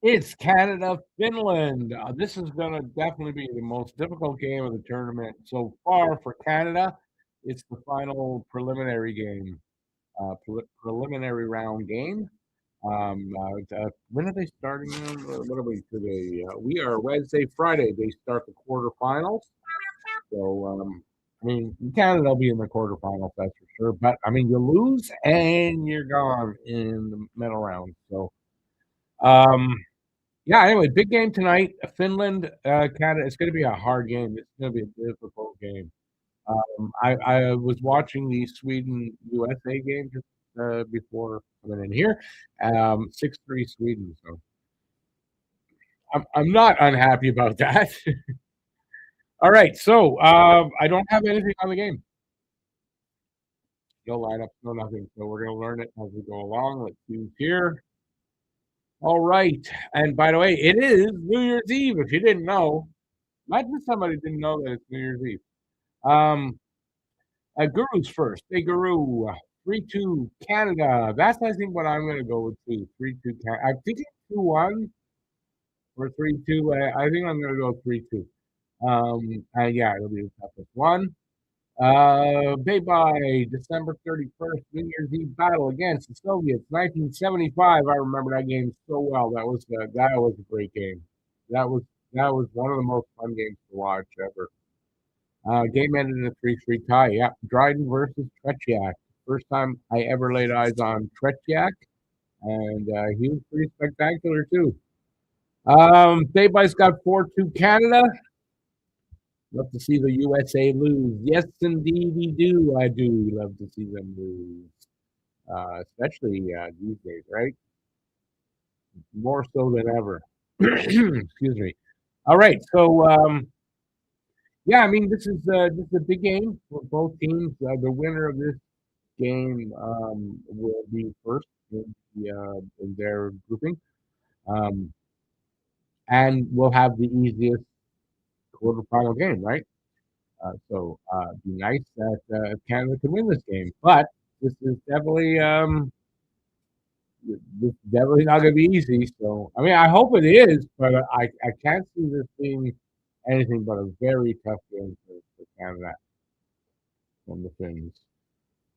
It's Canada, Finland. This is going to definitely be the most difficult game of the tournament so far for Canada. It's the final preliminary game, preliminary round game. When are they starting? What are we today? We are Wednesday, Friday. They start the quarterfinals. So, I mean, Canada will be in the quarterfinals, that's for sure. But I mean, you lose and you're gone in the middle round. So, yeah, anyway, big game tonight. Finland, Canada. It's going to be a hard game. It's going to be a difficult game. I was watching the Sweden USA game just before coming in here. 6-3 Sweden. So I'm not unhappy about that. All right, so I don't have anything on the game. No lineup, no nothing. So we're going to learn it as we go along. Let's choose here. All right, and by the way, it is New Year's Eve. If you didn't know, imagine somebody didn't know that it's New Year's Eve. Guru's first. Hey, Guru. 3-2 Canada. That's, I think, what I'm going to go with, too. 3-2 Canada. I'm thinking 2-1 or 3-2. I think I'm going to go 3-2. Yeah, it'll be the toughest one. Bye-bye. December 31st, New Year's Eve battle against the Soviets, 1975. I remember that game so well. That was a great game. That was one of the most fun games to watch ever. Game ended in a 3-3 tie. Yeah, Dryden versus Tretiak. First time I ever laid eyes on Tretiak, and he was pretty spectacular too. Bayby's got 4-2 Canada. Love to see the USA lose. Yes, indeed, we do. I do love to see them lose, especially these days, right? More so than ever. Excuse me. All right, so yeah, I mean, this is a big game for both teams. The winner of this game will be first in their grouping, and we'll have the easiest quarterfinal game, right? So be nice that Canada can win this game, but this is definitely not going to be easy. So I mean, I hope it is, but I can't see this being anything but a very tough game for Canada from the Finns.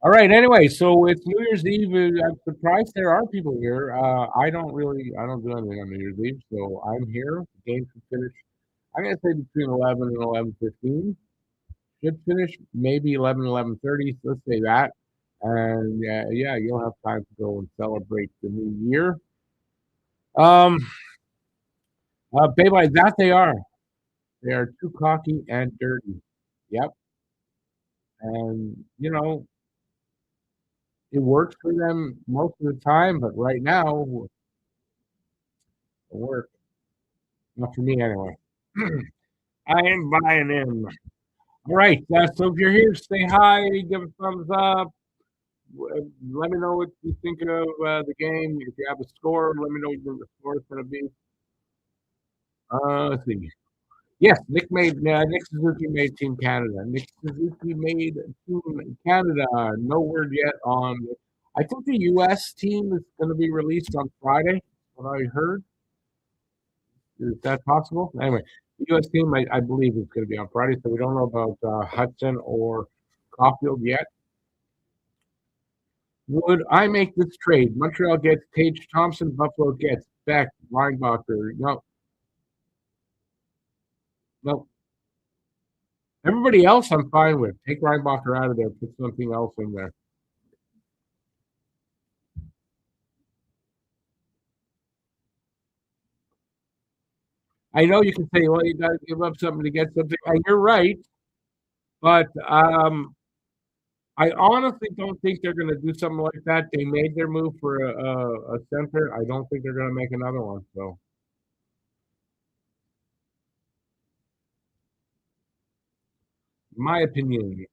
All right. Anyway, so it's New Year's Eve. I'm surprised there are people here. I don't do anything on New Year's Eve, so I'm here. The game should finish. I'm gonna say between 11 and 11:15. Should finish maybe 11:30. So let's say that, and yeah, you'll have time to go and celebrate the new year. Baby, that they are. They are too cocky and dirty. Yep. And it works for them most of the time, but right now, it works. Not for me anyway. I am buying in. All right. So if you're here, say hi, give a thumbs up. Let me know what you think of the game. If you have a score, let me know what the score is going to be. Let's see. Yes, Nick Suzuki made Team Canada. Nick Suzuki made Team Canada. No word yet on. I think the U.S. team is going to be released on Friday. What I heard. Is that possible? Anyway, the U.S. team, I believe, is going to be on Friday, so we don't know about Hudson or Caulfield yet. Would I make this trade? Montreal gets Tage Thompson. Buffalo gets Beck, Reinbacher. No. No. Everybody else I'm fine with. Take Reinbacher out of there. Put something else in there. I know you can say, well, you got to give up something to get something. And you're right. But I honestly don't think they're going to do something like that. They made their move for a center. I don't think they're going to make another one. So, my opinion.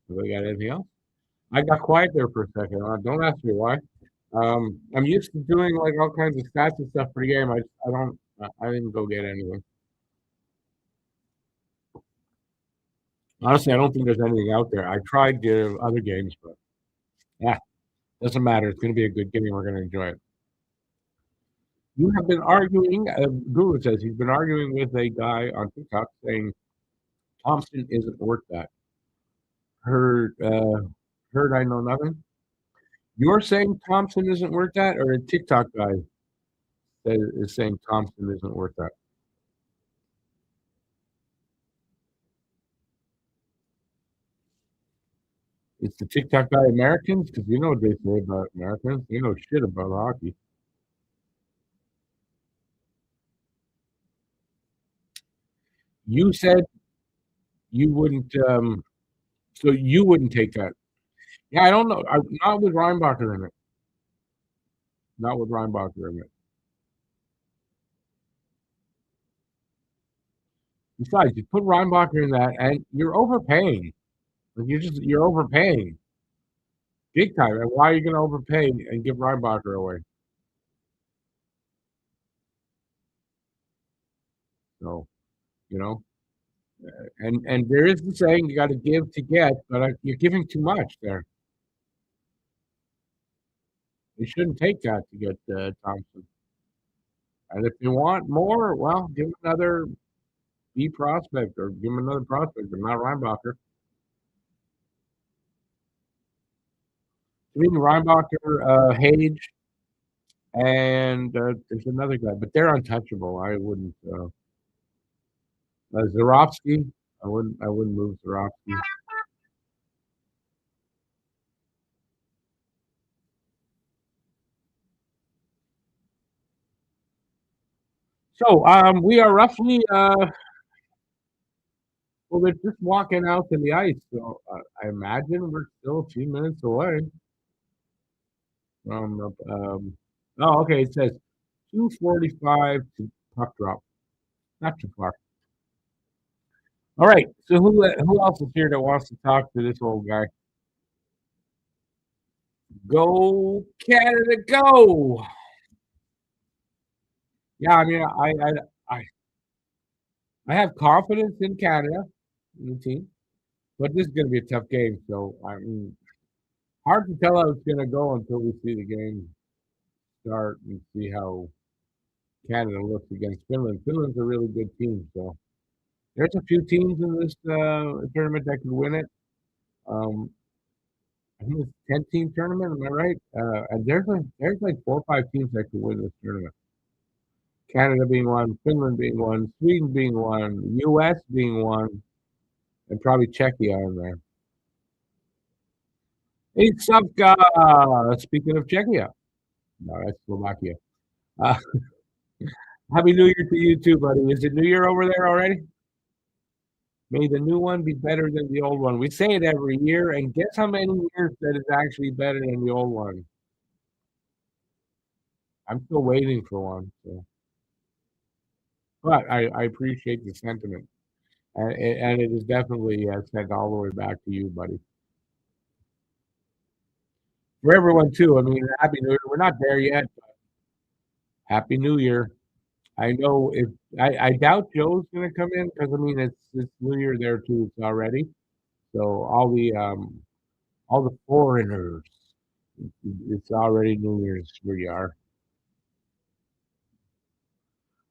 Do we got anything else? I got quiet there for a second. Don't ask me why. I'm used to doing like all kinds of stats and stuff for the game. I didn't go get anything. Honestly, I don't think there's anything out there. I tried the other games, but yeah, doesn't matter. It's going to be a good game. We're going to enjoy it. You have been arguing. Guru says he's been arguing with a guy on TikTok saying Thompson isn't worth that. Heard, heard. I know nothing. You're saying Thompson isn't worth that, or a TikTok guy is saying Thompson isn't worth that? It's the TikTok guy Americans, because you know what they say about Americans. They know shit about hockey. You said you wouldn't. So you wouldn't take that. Yeah, I don't know. Not with Reinbacher in it. Not with Reinbacher in it. Besides, you put Reinbacher in that, and you're overpaying. Like you're overpaying big time. And why are you going to overpay and give Reinbacher away? So you know, and there is the saying you got to give to get, but you're giving too much there. You shouldn't take that to get Thompson. And if you want more, well, give him another B prospect or give him another prospect, but not Reinbacher. I mean, Reinbacher, Hage, and there's another guy, but they're untouchable. I wouldn't. Zarovsky, I wouldn't. I wouldn't move Zarovsky. So we are roughly. Well, they're just walking out to the ice, so I imagine we're still a few minutes away from. Oh, okay. It says 2:45 to puck drop. Not too far. All right. So who else is here that wants to talk to this old guy? Go Canada, go! Yeah, I mean, I have confidence in Canada, in the team, but this is going to be a tough game. So I mean, hard to tell how it's going to go until we see the game start and see how Canada looks against Finland. Finland's a really good team, so there's a few teams in this tournament that could win it. Um, I think it's a 10-team tournament. Am I right? And there's like 4 or 5 teams that could win this tournament. Canada being one, Finland being one, Sweden being one, U.S. being one, and probably Czechia in there. Hey, Savka! Speaking of Czechia, no, that's Slovakia. Uh, Happy New Year to you too, buddy. Is it New Year over there already? May the new one be better than the old one. We say it every year, and guess how many years that is actually better than the old one? I'm still waiting for one. So. But I appreciate the sentiment. And it is definitely sent all the way back to you, buddy. For everyone too. I mean, Happy New Year. We're not there yet, but Happy New Year. I know if I doubt Joe's gonna come in because I mean it's New Year there too. It's already. So all the foreigners, it's already New Year's where you are.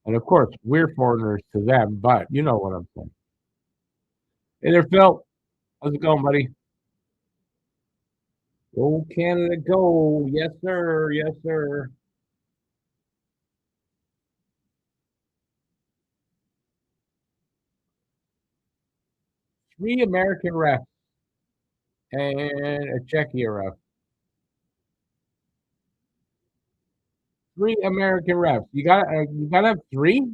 And of course we're foreigners to them, but you know what I'm saying. Hey there, Phil. How's it going, buddy? Go Canada, go! Yes, sir. Yes, sir. Three American refs and a Czechia ref. Three American refs. You gotta have three.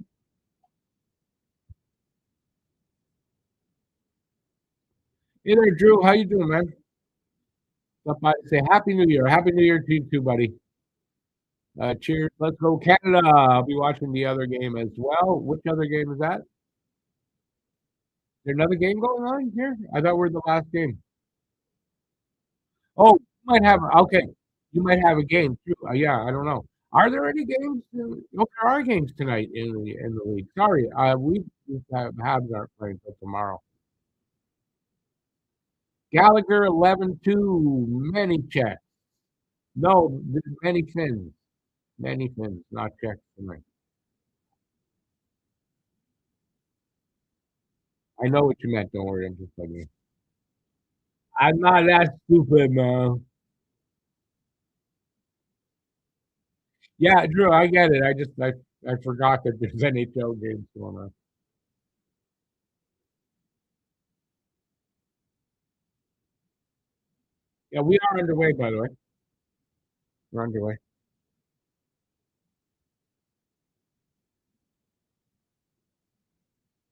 Hey there, Drew. How you doing, man? Stop by and say Happy New Year. Happy New Year to you too, buddy. Cheers. Let's go Canada. I'll be watching the other game as well. Which other game is that? Is there another game going on here? I thought we're the last game. Oh, you might have okay. You might have a game too. Yeah, I don't know. Are there any games? Oh, there are games tonight in the league. Sorry, we have Habs aren't playing until tomorrow. Gallagher 11-2. Many checks. No, many Finns. Many Finns, not checks tonight. I know what you meant. Don't worry. I'm just like you. I'm not that stupid, man. Yeah, Drew, I get it. I forgot that there's NHL games going on. Yeah, we are underway, by the way. We're underway.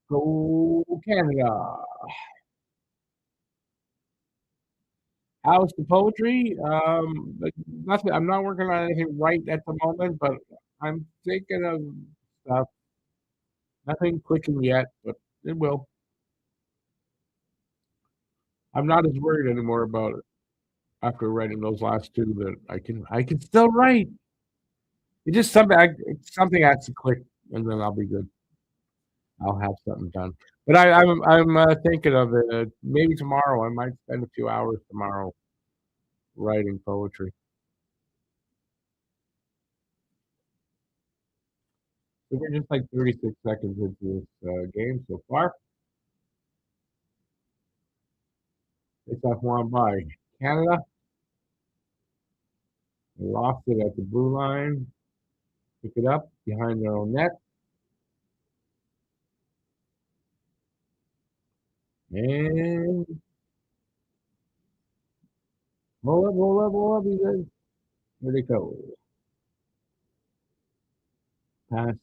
Go Canada. How's the poetry? Like nothing. I'm not working on anything right at the moment, but I'm thinking of stuff. Nothing clicking yet, but it will. I'm not as worried anymore about it after writing those last two that I can still write. It's just something has to click, and then I'll be good. I'll have something done. But I'm thinking of it. Maybe tomorrow. I might spend a few hours tomorrow writing poetry. So we're just like 36 seconds into this game so far. It's off one by Canada. They lost it at the blue line. Pick it up behind their own net. And roll up, you guys. There they go. Pass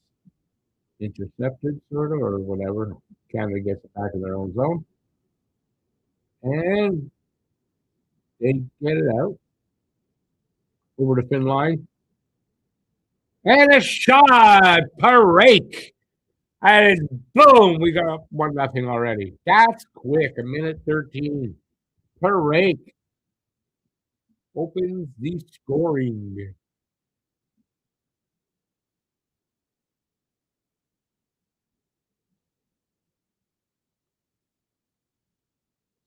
intercepted, sort of, or whatever. Canada gets it back in their own zone. And they get it out over the Finn line. And a shot! Parake! And boom, we got up 1-0 already. That's quick. A minute 13. Parake opens the scoring.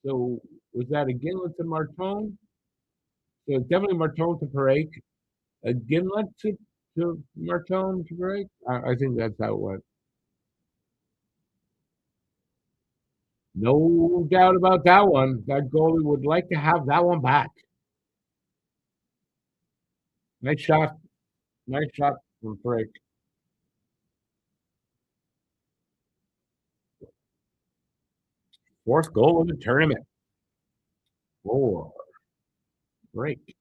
So was that a Ginlet to Martone? So definitely Martone to Parake. A Ginlet to Martone to Parake? I think that's how it went. No doubt about that one. That goalie would like to have that one back. Nice shot. Nice shot from Parake. Fourth goal of the tournament. 4. Break.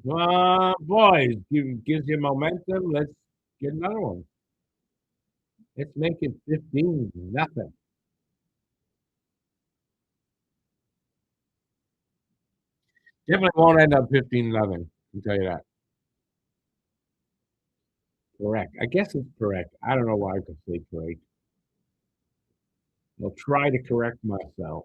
Boys, gives you momentum. Let's get another one. Let's make it 15-0. Definitely won't end up 15-0. I'll tell you that. Correct. I guess it's correct. I don't know why I could say correct. I'll try to correct myself.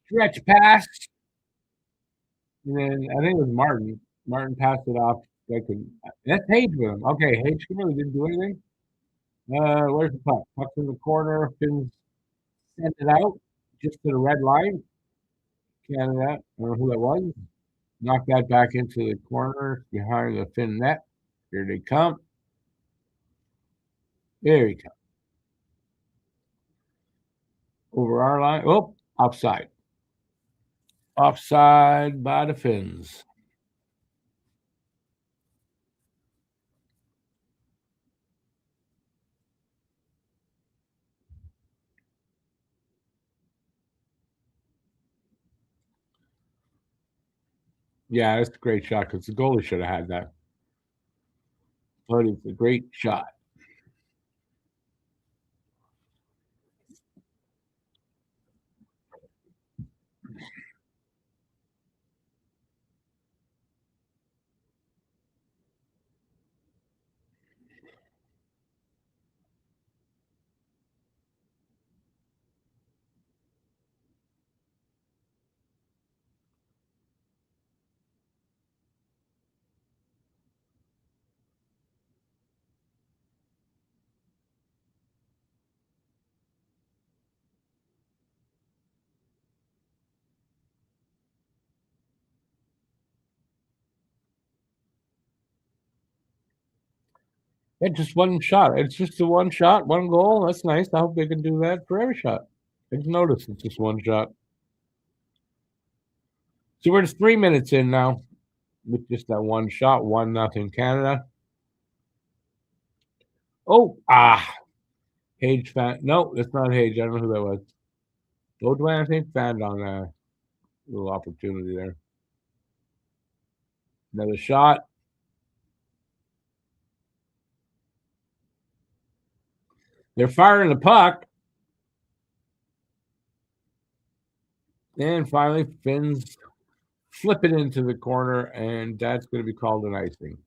Stretch pass. And then I think it was Martin. Martin passed it off. That's Hage with him. Okay, Hage really didn't do anything. Where's the puck? Puck's in the corner. Finns send it out just to the red line. Canada, I don't know who that was. Knock that back into the corner behind the Finn net. Here they come. There he comes. Over our line. Oh, offside. Offside by the Finns. Yeah, that's a great shot because the goalie should have had that. But it's a great shot. It's just one shot. It's just a one shot, one goal. That's nice. I hope they can do that for every shot. I just noticed it's just one shot. So we're just 3 minutes in now with just that one shot, 1-0 Canada. Oh, Hage fan. No, that's not Hage. I don't know who that was. Baudouin, I think, found on a little opportunity there. Another shot. They're firing the puck. And finally, Finns flip it into the corner, and that's going to be called an icing.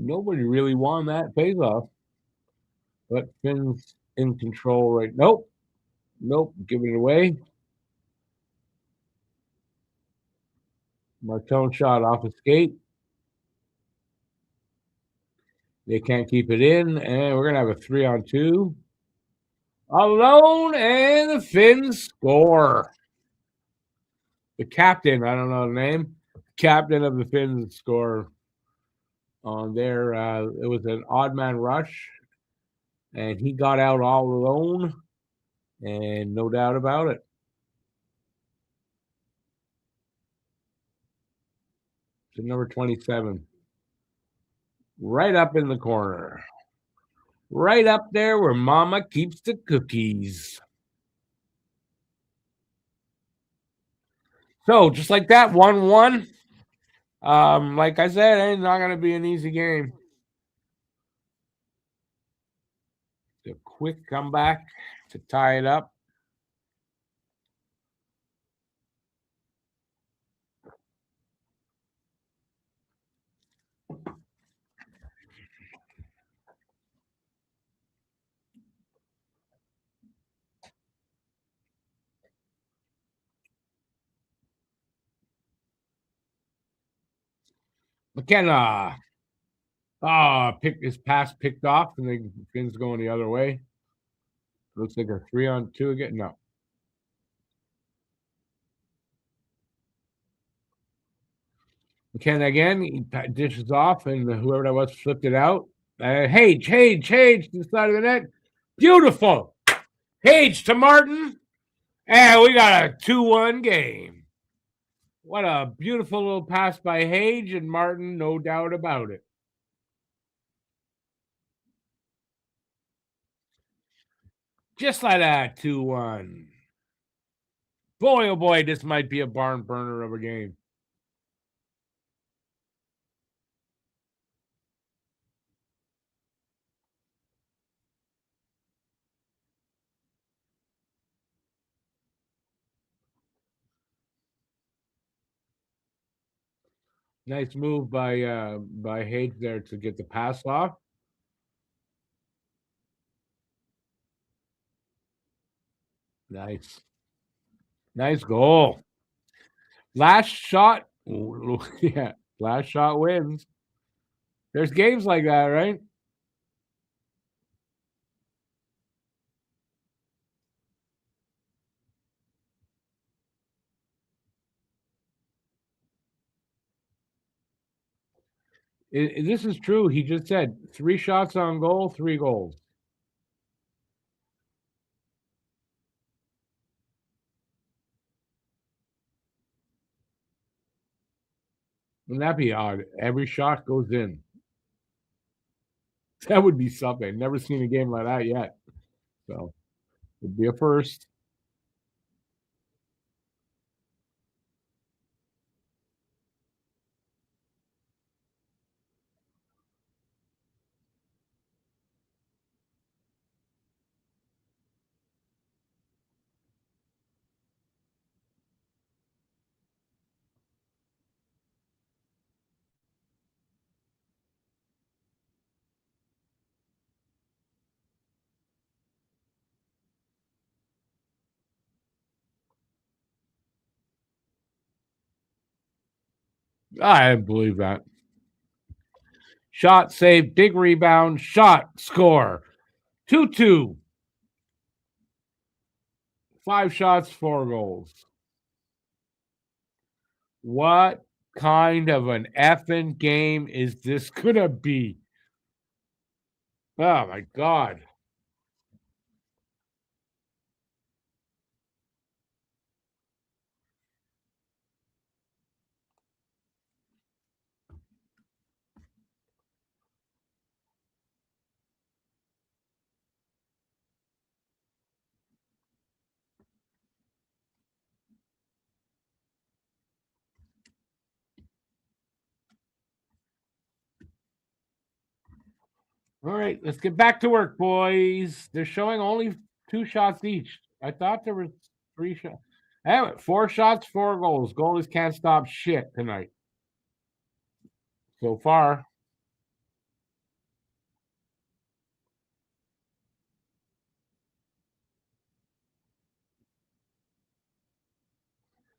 Nobody really won that face-off, but Finn's in control right. Nope, giving it away. Martone shot off a skate. They can't keep it in, and we're gonna have a 3-on-2. Alone, and the Finns score. The captain, I don't know the name, captain of the Finns score on there. It was an odd man rush, and he got out all alone, and no doubt about it. To number 27. Right up in the corner. Right up there where Mama keeps the cookies. So just like that, 1-1. Like I said, it's not going to be an easy game. A quick comeback to tie it up. McKenna. His pass picked off, and the Finns going the other way. Looks like a 3-on-2 again. No. McKenna again. He dishes off, and whoever that was flipped it out. Hage to the side of the net. Beautiful. Hage to Martin. And we got a 2-1 game. What a beautiful little pass by Hage and Martin, no doubt about it. Just like that, 2-1. Boy, oh boy, this might be a barn burner of a game. Nice move by Hage there to get the pass off. Nice goal. Last shot. Yeah, last shot wins. There's games like that, right? This is true. He just said 3 shots on goal, 3 goals. Wouldn't that be odd? Every shot goes in. That would be something. Never seen a game like that yet. So it'd be a first. I believe that. Shot, save, big rebound, shot, score. 2-2. 5 shots, 4 goals. What kind of an effing game is this going to be? Oh, my God. All right, let's get back to work, boys. They're showing only 2 shots each. I thought there were 3 shots. Anyway, 4 shots, 4 goals. Goalies can't stop shit tonight. So far.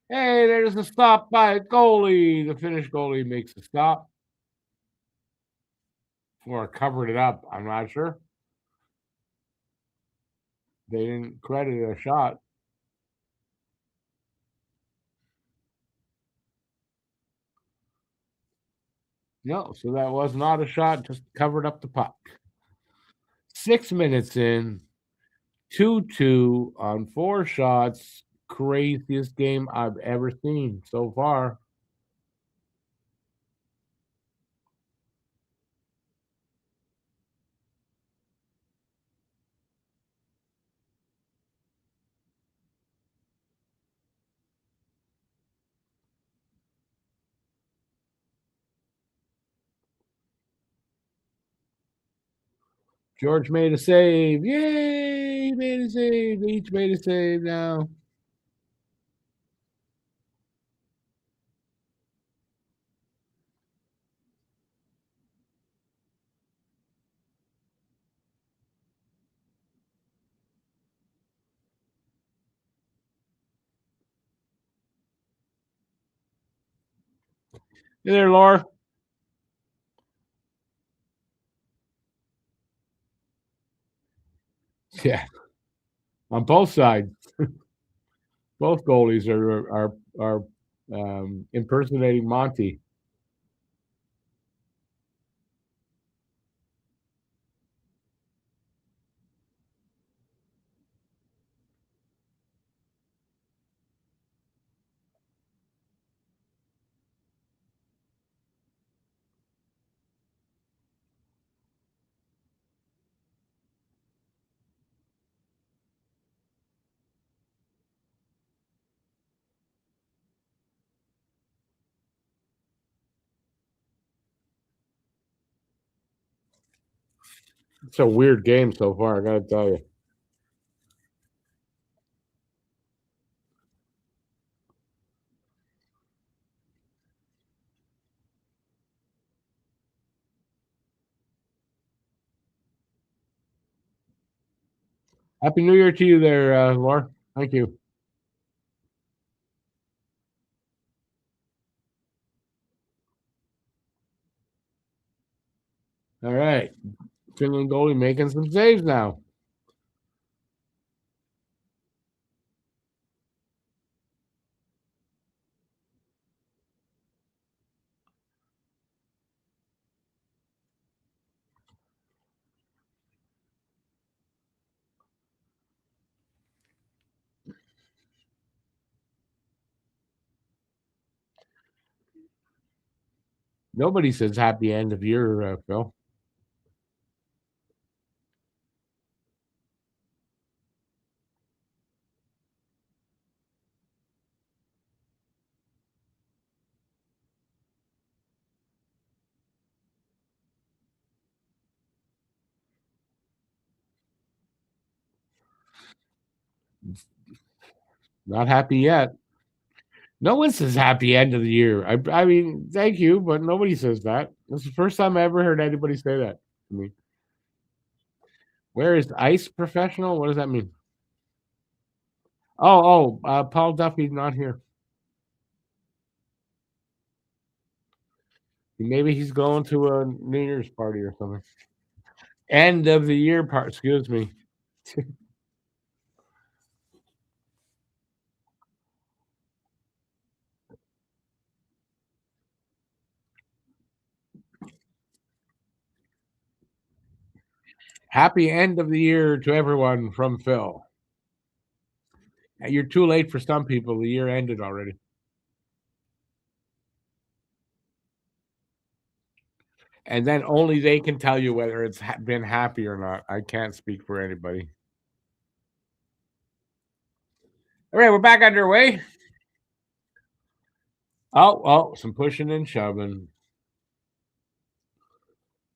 Hey, there's a stop by a goalie. The Finnish goalie makes a stop. Or covered it up. I'm not sure. They didn't credit a shot. No, so that was not a shot, just covered up the puck. 6 minutes in, 2-2 on 4 shots. Craziest game I've ever seen so far. George made a save. Yay! He made a save. They each made a save now. Hey there, Laura. Yeah, on both sides. Both goalies are impersonating Monty. It's a weird game so far, I gotta tell you. Happy New Year to you there, Laura. Thank you. All right. Finland goalie making some saves now. Nobody says happy end of year, Phil. Not happy yet. No one says happy end of the year. I mean, thank you, but nobody says that. This is the first time I ever heard anybody say that to me. Where is ice professional? What does that mean? Paul Duffy's not here. Maybe he's going to a New Year's party or something. End of the year part. Excuse me. Happy end of the year to everyone from Phil. You're too late for some people. The year ended already. And then only they can tell you whether it's been happy or not. I can't speak for anybody. All right, we're back underway. Oh, some pushing and shoving.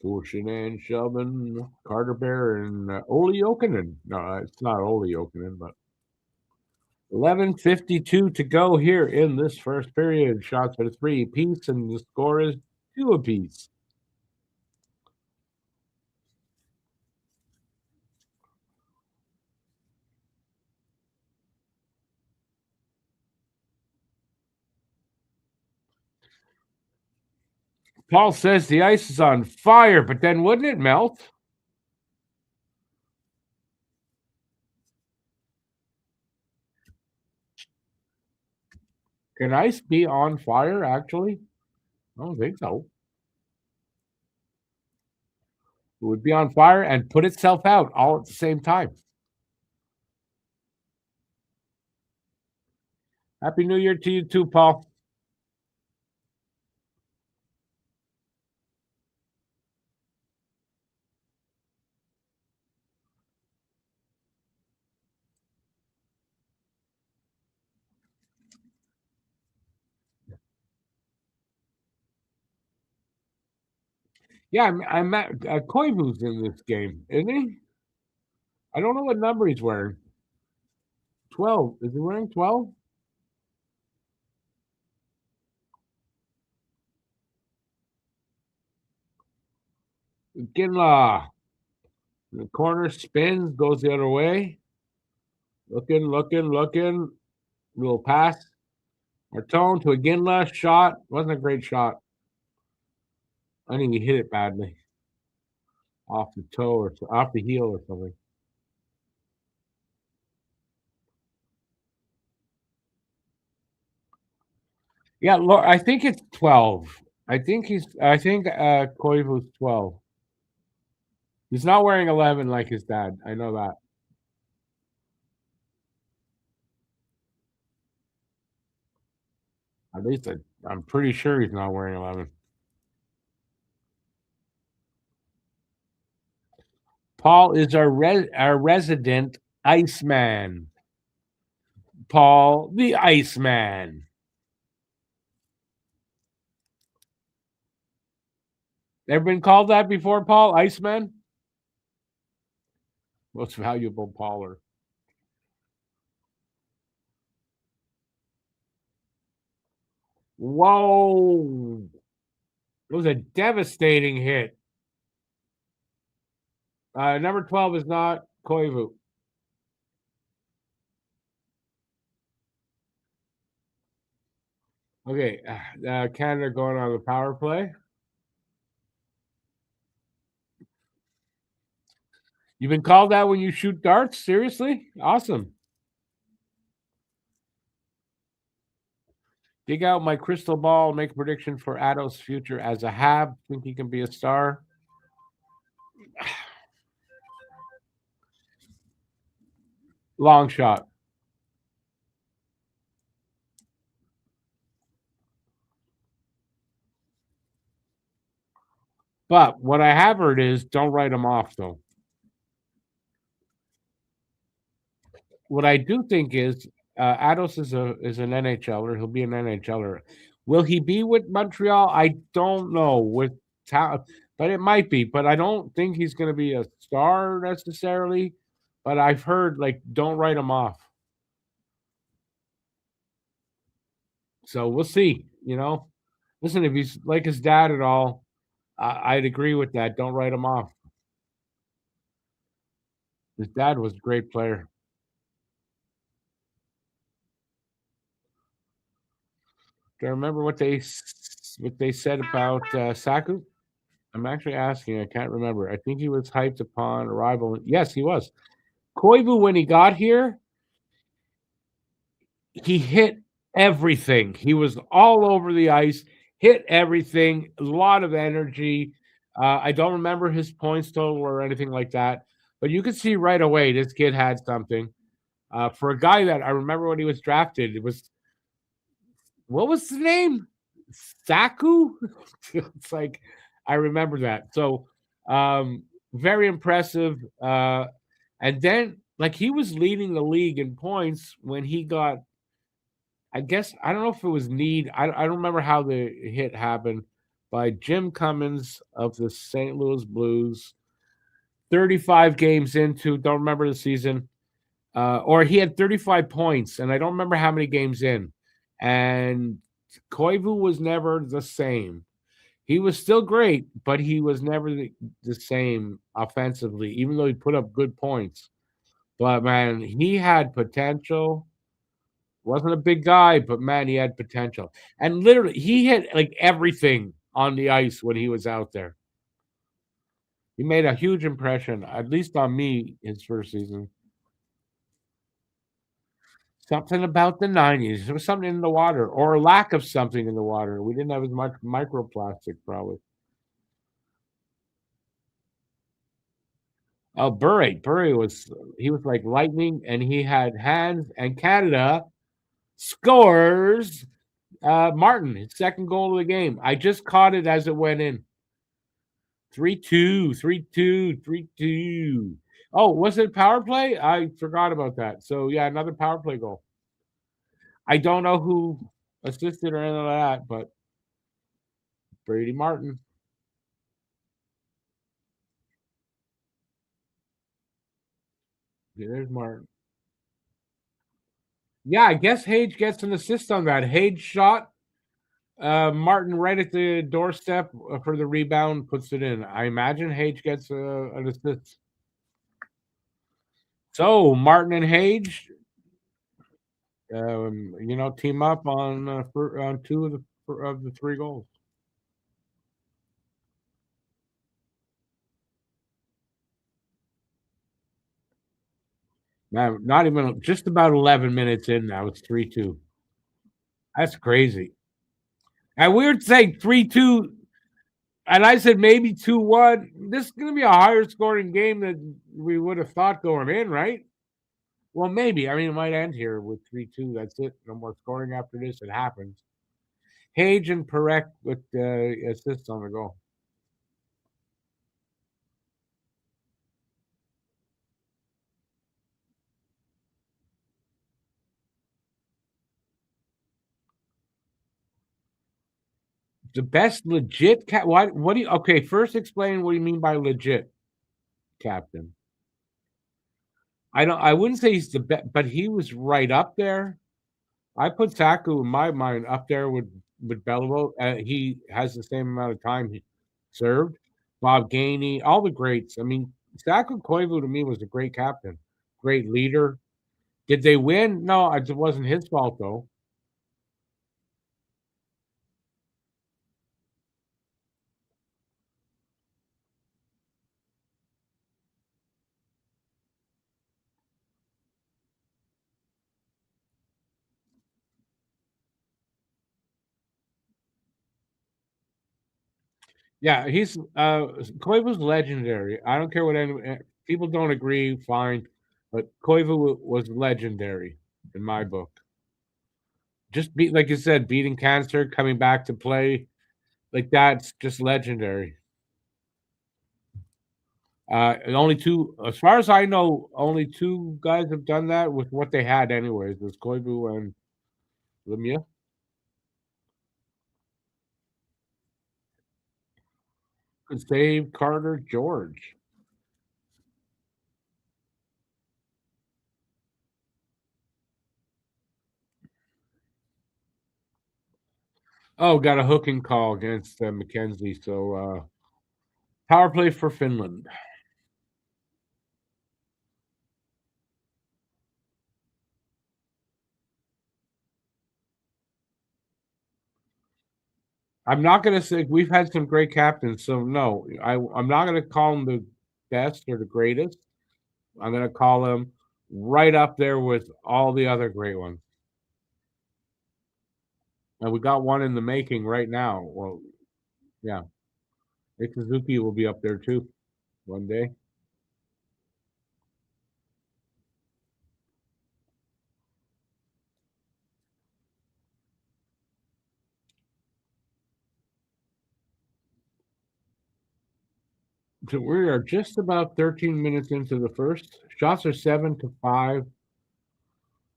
Pushing and shoving. Carter Bear and Oli Jokinen. No, it's not Oli Jokinen, but 11:52 to go here in this first period. Shots for 3 apiece, and the score is 2 apiece. Paul says the ice is on fire, but then wouldn't it melt? Can ice be on fire, actually? I don't think so. It would be on fire and put itself out all at the same time. Happy New Year to you too, Paul. Yeah, I'm at Koivu's in this game, isn't he? I don't know what number he's wearing. 12. Is he wearing 12? Ginla. The corner spins, goes the other way. Looking. Little pass. Martone to a Ginla shot. Wasn't a great shot. I think he hit it badly. Off the toe or off the heel or something. Yeah, look, I think it's 12. I think Koivu's 12. He's not wearing 11 like his dad. I know that. At least I'm pretty sure he's not wearing 11. Paul is our resident Iceman. Paul the Iceman. Ever been called that before, Paul? Iceman? Most valuable Pauler. Whoa. It was a devastating hit. Number 12 is not Koivu. Okay, Canada going on the power play. You've been called that when you shoot darts? Seriously? Awesome. Dig out my crystal ball, make a prediction for Addo's future as a Hab. Think he can be a star? Long shot. But what I have heard is don't write him off, though. What I do think is Ados is an NHLer. He'll be an NHLer. Will he be with Montreal? I don't know. With talent, but it might be. But I don't think he's going to be a star necessarily. But I've heard don't write him off. So we'll see. Listen, if he's like his dad at all, I'd agree with that. Don't write him off. His dad was a great player. Do I remember what they what they said about Saku? I'm actually asking. I can't remember. I think he was hyped upon arrival. Yes, he was. Koivu, when he got here, he hit everything. He was all over the ice, hit everything, a lot of energy. I don't remember his points total or anything like that, but you could see right away this kid had something. For a guy that I remember when he was drafted, it was what was the name? Saku? It's like I remember that. So very impressive. And then like he was leading the league in points when he got I guess I don't know if it was need. I don't remember how the hit happened by Jim Cummins of the St. Louis Blues. 35 games into, don't remember the season. Or he had 35 points, and I don't remember how many games in. And Koivu was never the same. He was still great, but he was never the same offensively, even though he put up good points. But man, he had potential. Wasn't a big guy, but man, he had potential. And literally, he hit like everything on the ice when he was out there. He made a huge impression, at least on me, his first season. Something about the 90s. There was something in the water, or a lack of something in the water. We didn't have as much microplastic, probably. Oh, Bure was he was like lightning, and he had hands. And Canada scores. Martin, his second goal of the game. I just caught it as it went in. 3-2, 3-2, 3-2. Oh, was it power play? I forgot about that. So yeah, another power play goal. I don't know who assisted or anything like that, but Brady Martin. Yeah, there's Martin. Yeah, I guess Hage gets an assist on that. Hage shot Martin right at the doorstep for the rebound, puts it in. I imagine Hage gets an assist. So Martin and Hage, team up on two of the three goals. Now, not even just about 11 minutes in now. It's 3-2. That's crazy. And we were saying 3-2, and I said maybe 2-1. This is going to be a higher scoring game than we would have thought going in, right? Well, maybe. I mean, it might end here with 3-2. That's it. No more scoring after this. It happens. Hage and Perek with assists on the goal. The best legit what do you okay, first explain what you mean by legit captain. I wouldn't say he's the best, but he was right up there. I put Saku in my mind up there with Beliveau. He has the same amount of time he served. Bob Gainey, all the greats. I mean, Saku Koivu to me was a great captain, great leader. Did they win? No, it wasn't his fault though. Yeah, he's Koivu's legendary. I don't care what people don't agree, fine, but Koivu was legendary in my book. Just beat, like you said, beating cancer, coming back to play, like that's just legendary. And only two, as far as I know, only two guys have done that with what they had, anyways. Was Koivu and Lemieux. Could save Carter George. Oh, got a hooking call against McKenzie. So power play for Finland. I'm not going to say we've had some great captains, so no, I'm not going to call him the best or the greatest. I'm going to call him right up there with all the other great ones. And we got one in the making right now. Well, yeah, Nick Suzuki will be up there too one day. So we are just about 13 minutes into the first. Shots are 7-5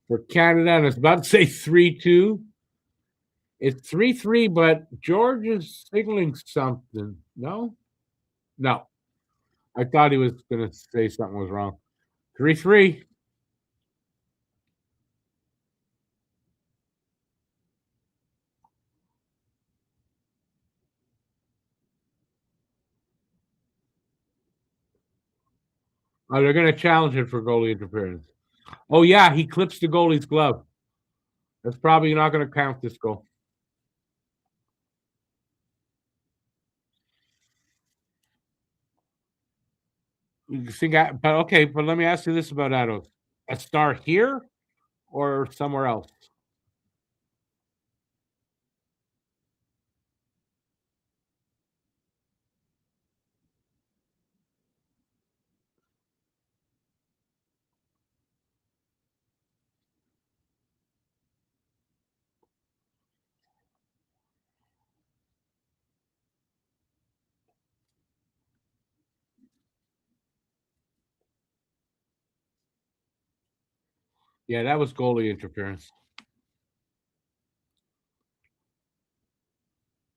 for Canada, and it's about to say 3-2. It's 3-3, but George is signaling something. No? No. I thought he was going to say something was wrong. 3-3. Oh, they're going to challenge it for goalie interference. Oh, yeah, he clips the goalie's glove. That's probably not going to count this goal. You think, but okay, but let me ask you this about Ados. A star here or somewhere else? Yeah, that was goalie interference.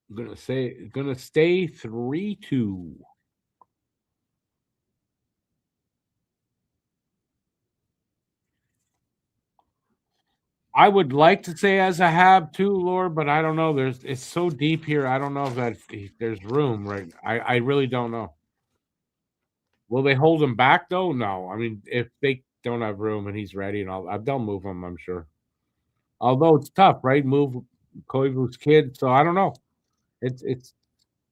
I'm gonna stay 3-2. I would like to say as a Hab too, Lord, but I don't know. It's so deep here. I don't know if that there's room, right? I really don't know. Will they hold him back though? No. I mean, if they don't have room and he's ready, and they'll move him. I'm sure. Although it's tough, right? Move Koivu's kid, so I don't know. It's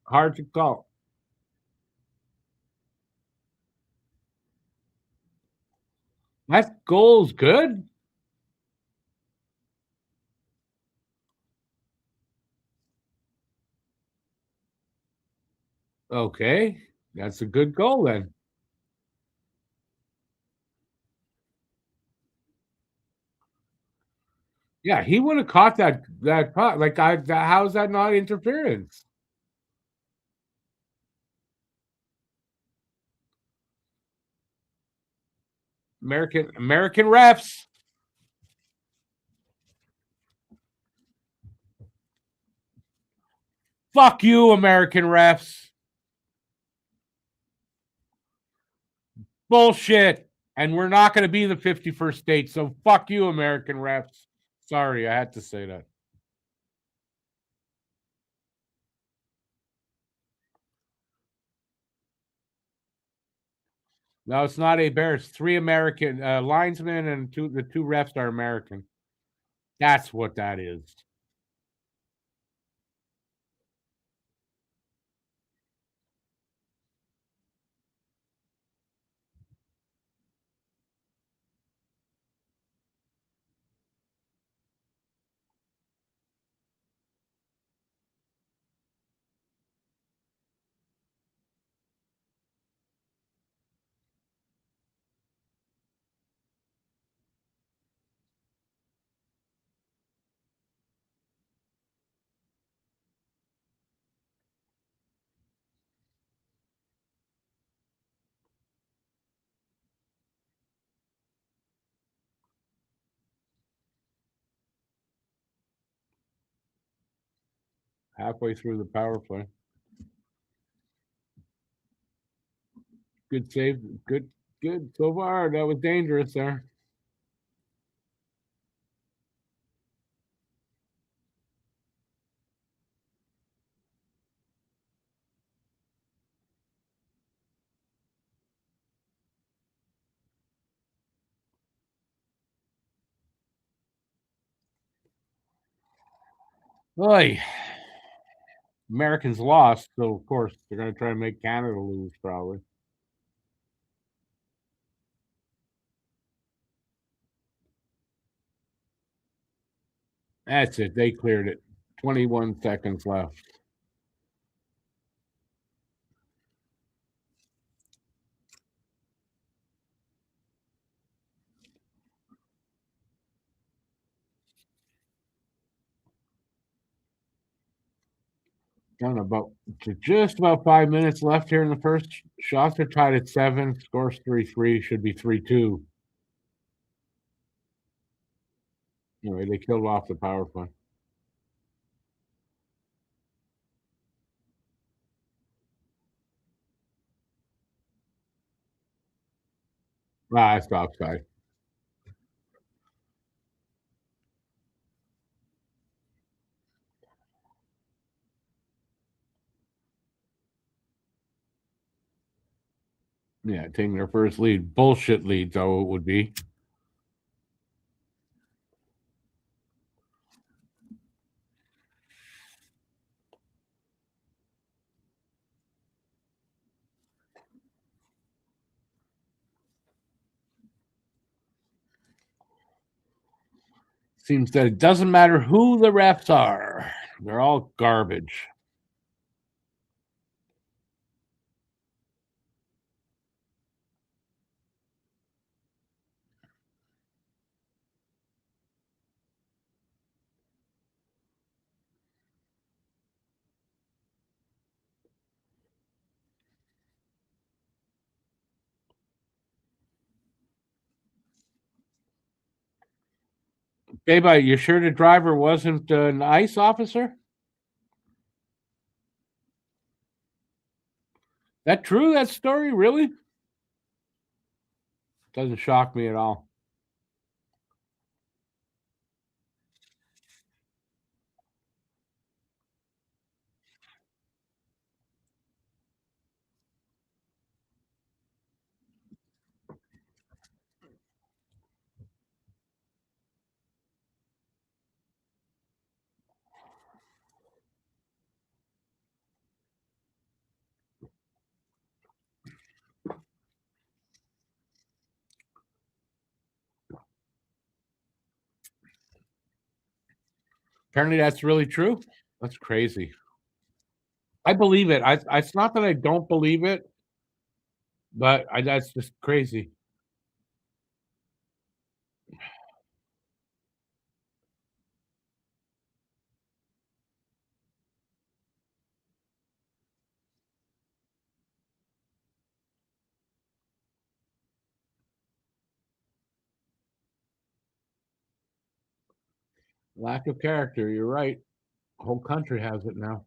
hard to call. That goal's good. Okay, that's a good goal then. Yeah, he would have caught that puck. Like, how is that not interference? American refs. Fuck you, American refs. Bullshit. And we're not going to be the 51st state. So fuck you, American refs. Sorry, I had to say that. No, it's not a bear. It's three American linesmen and the two refs are American. That's what that is. Halfway through the power play. Good save. Good so far. That was dangerous there. Oy. Americans lost, so of course they're going to try and make Canada lose, probably. That's it. They cleared it. 21 seconds left. Done about just about 5 minutes left here in the first. Shots are tied at 7. Scores 3-3. Should be 3-2. Anyway, they killed off the power play. It's offside. Yeah, taking their first lead. Bullshit lead, though, it would be. Seems that it doesn't matter who the refs are. They're all garbage. Babe, you sure the driver wasn't an ICE officer? That true, that story? Really? Doesn't shock me at all. Apparently, that's really true. That's crazy. I believe it. It's not that I don't believe it, but that's just crazy. Lack of character. You're right. The whole country has it now.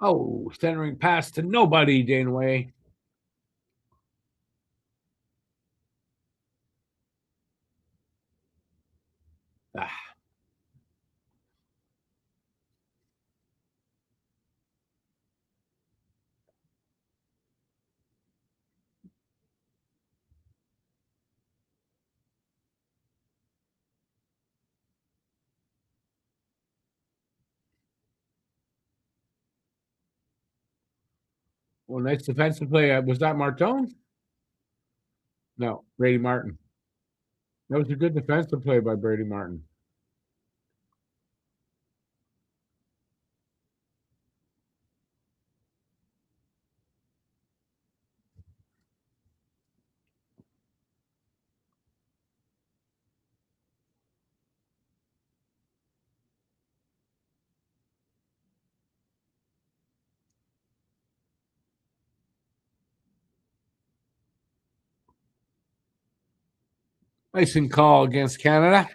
Oh, centering pass to nobody, Janeway. Ah, well, nice defensive play. Was that Martone? No, Brady Martin. That was a good defensive play by Brady Martin. Icing call against Canada.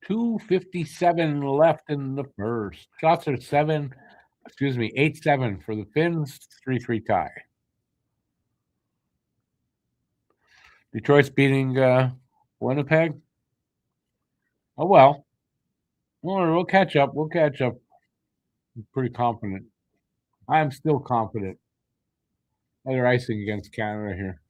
.257 left in the first. Shots are 8-7 for the Finns, 3-3 tie. Detroit's beating Winnipeg. Oh well. We'll catch up. We'll catch up. I'm pretty confident. I'm still confident. They're icing against Canada here.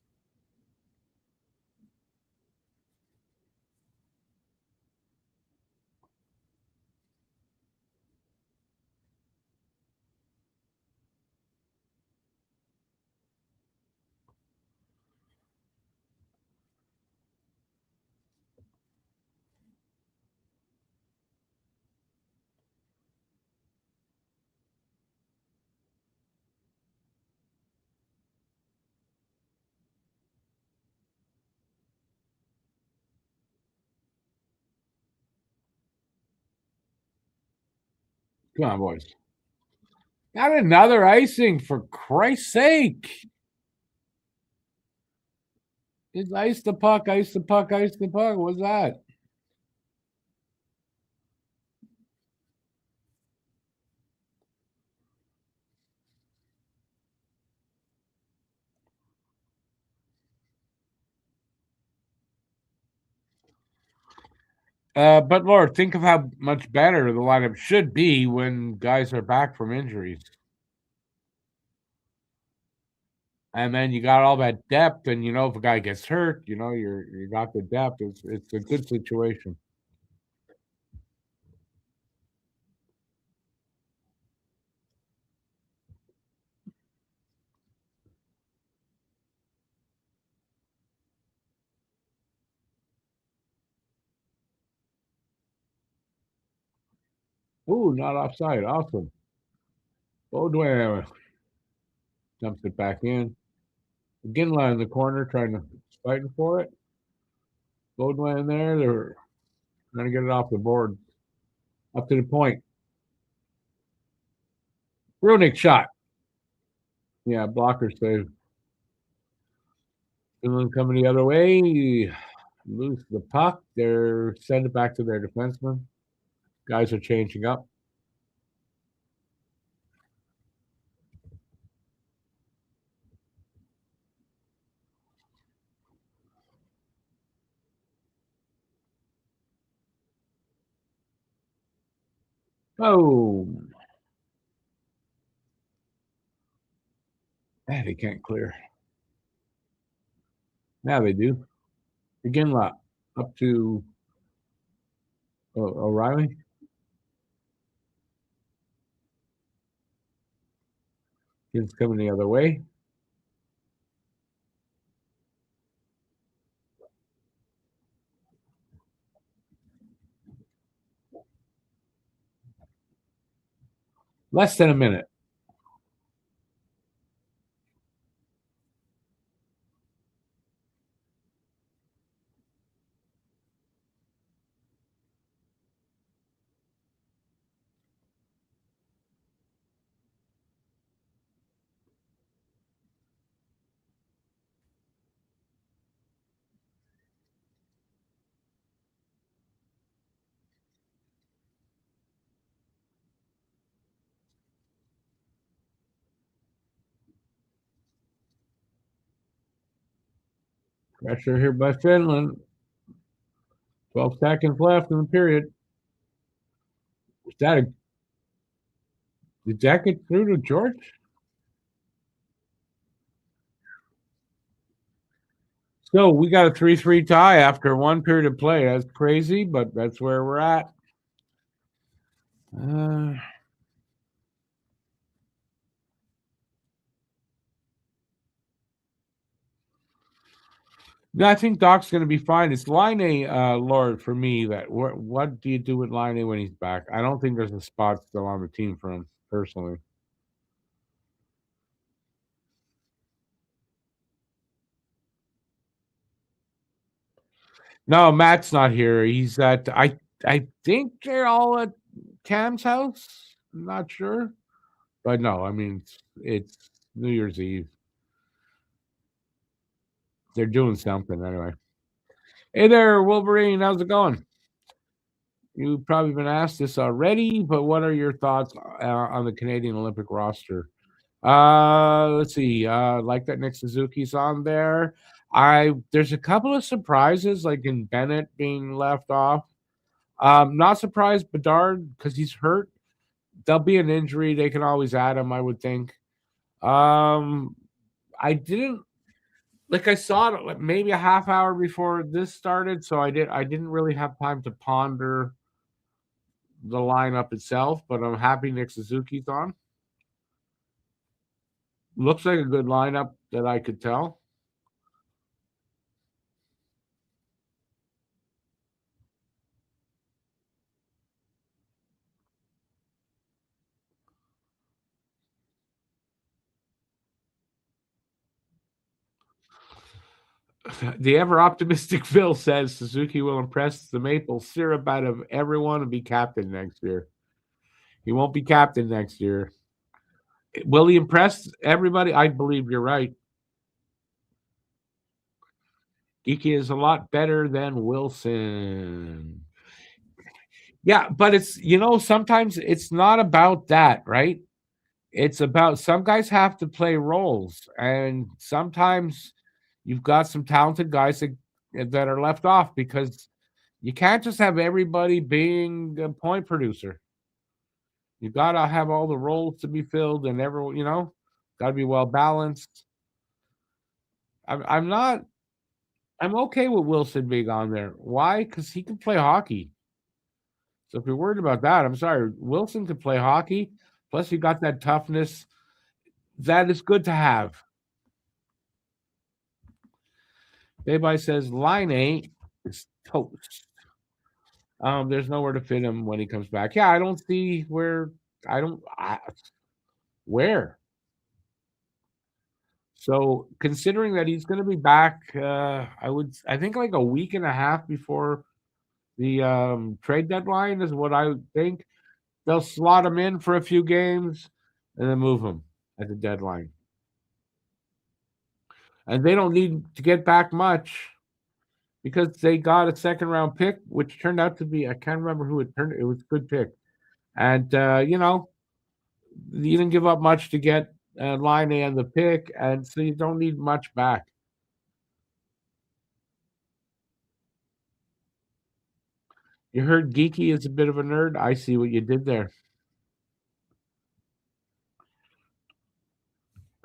Come on, boys. Not another icing, for Christ's sake. It's ice the puck, ice the puck, ice the puck. What's that? But Lord, think of how much better the lineup should be when guys are back from injuries. And then you got all that depth, and if a guy gets hurt, you got the depth. It's a good situation. Ooh, not offside. Awesome. Baudouin dumps it back in. Ginla in the corner fighting for it. Baudouin there. They're trying to get it off the board. Up to the point. Runic shot. Yeah, blocker save. Finland coming the other way. Lose the puck. They're send it back to their defenseman. Guys are changing up. Oh, man, they can't clear. Now they do. Again, up to O'Reilly. Kid's coming the other way. Less than a minute. Pressure here by Finland. 12 seconds left in the period. Did that get through to George? So we got a 3-3 tie after one period of play. That's crazy, but that's where we're at. No, I think Doc's going to be fine. It's Line Lord, for me. What do you do with Line when he's back? I don't think there's a spot still on the team for him, personally. No, Matt's not here. He's at I think they're all at Cam's house. I'm not sure, but no, I mean it's New Year's Eve. They're doing something anyway. Hey there, Wolverine. How's it going? You've probably been asked this already, but what are your thoughts on the Canadian Olympic roster? Let's see. Like that Nick Suzuki's on there. There's a couple of surprises, like in Bennett being left off. Not surprised Bedard because he's hurt. There'll be an injury. They can always add him, I would think. I didn't like I saw it like maybe a half hour before this started, so I didn't really have time to ponder the lineup itself, but I'm happy Nick Suzuki's on. Looks like a good lineup that I could tell. The ever optimistic Phil says Suzuki will impress the maple syrup out of everyone and be captain next year. He won't be captain next year. Will he impress everybody? I believe you're right. Geeky is a lot better than Wilson. Yeah, but it's sometimes it's not about that, right? It's about some guys have to play roles, and sometimes you've got some talented guys that are left off because you can't just have everybody being a point producer. You gotta have all the roles to be filled, and everyone, gotta be well balanced. I'm not. I'm okay with Wilson being on there. Why? Because he can play hockey. So if you're worried about that, I'm sorry. Wilson can play hockey. Plus, you got that toughness. That is good to have. Baby says Line A is toast. There's nowhere to fit him when he comes back. Yeah, I don't see where. Where. So considering that he's going to be back, I think like a week and a half before the trade deadline is what I would think. They'll slot him in for a few games and then move him at the deadline. And they don't need to get back much because they got a second round pick, which turned out to be, I can't remember who it turned. It was a good pick. And, you didn't give up much to get Line A and the pick. And so you don't need much back. You heard Geeky is a bit of a nerd. I see what you did there.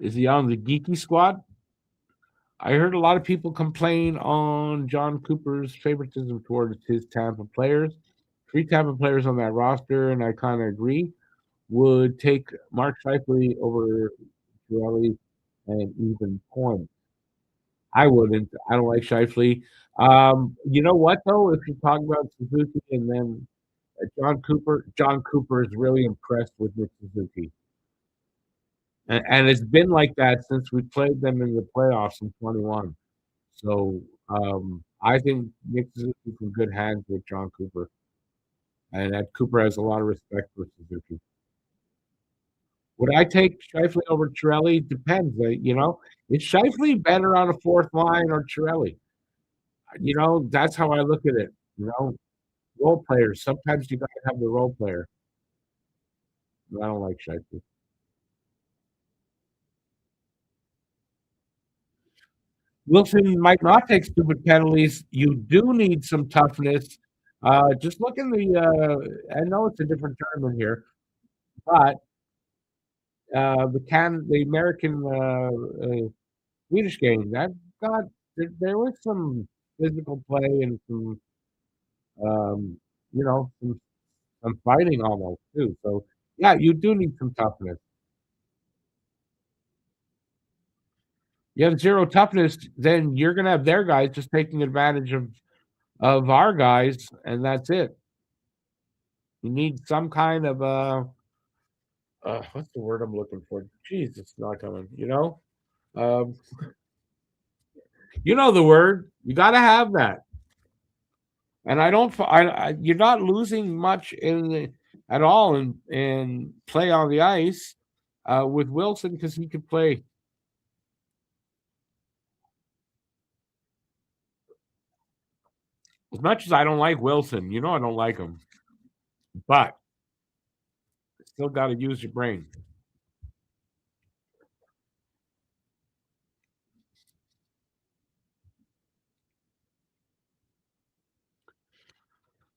Is he on the Geeky squad? I heard a lot of people complain on John Cooper's favoritism towards his Tampa players. 3 Tampa players on that roster, and I kind of agree, would take Mark Scheifele over Chiarelli and even points. I wouldn't. I don't like Scheifele. You know what, though? If you talk about Suzuki and then John Cooper is really impressed with Nick Suzuki. And it's been like that since we played them in the playoffs in 21. So I think Nick Suzuki's in good hands with John Cooper. And that Cooper has a lot of respect for Suzuki. Would I take Scheifele over Chiarelli? Depends. Is Scheifele better on a fourth line or Chiarelli? That's how I look at it. Role players. Sometimes you got to have the role player. I don't like Scheifele. Wilson might not take stupid penalties. You do need some toughness. Just look in I know it's a different term in here, but the American Swedish game that got there was some physical play and some some fighting almost too. So yeah, you do need some toughness. You have zero toughness, then you're gonna have their guys just taking advantage of our guys, and that's it. You need some kind of what's the word I'm looking for? Jeez, it's not coming. Um, the word. You got to have that. And I don't. You're not losing much at all in play on the ice with Wilson because he could play. As much as I don't like Wilson, I don't like him, but still got to use your brain.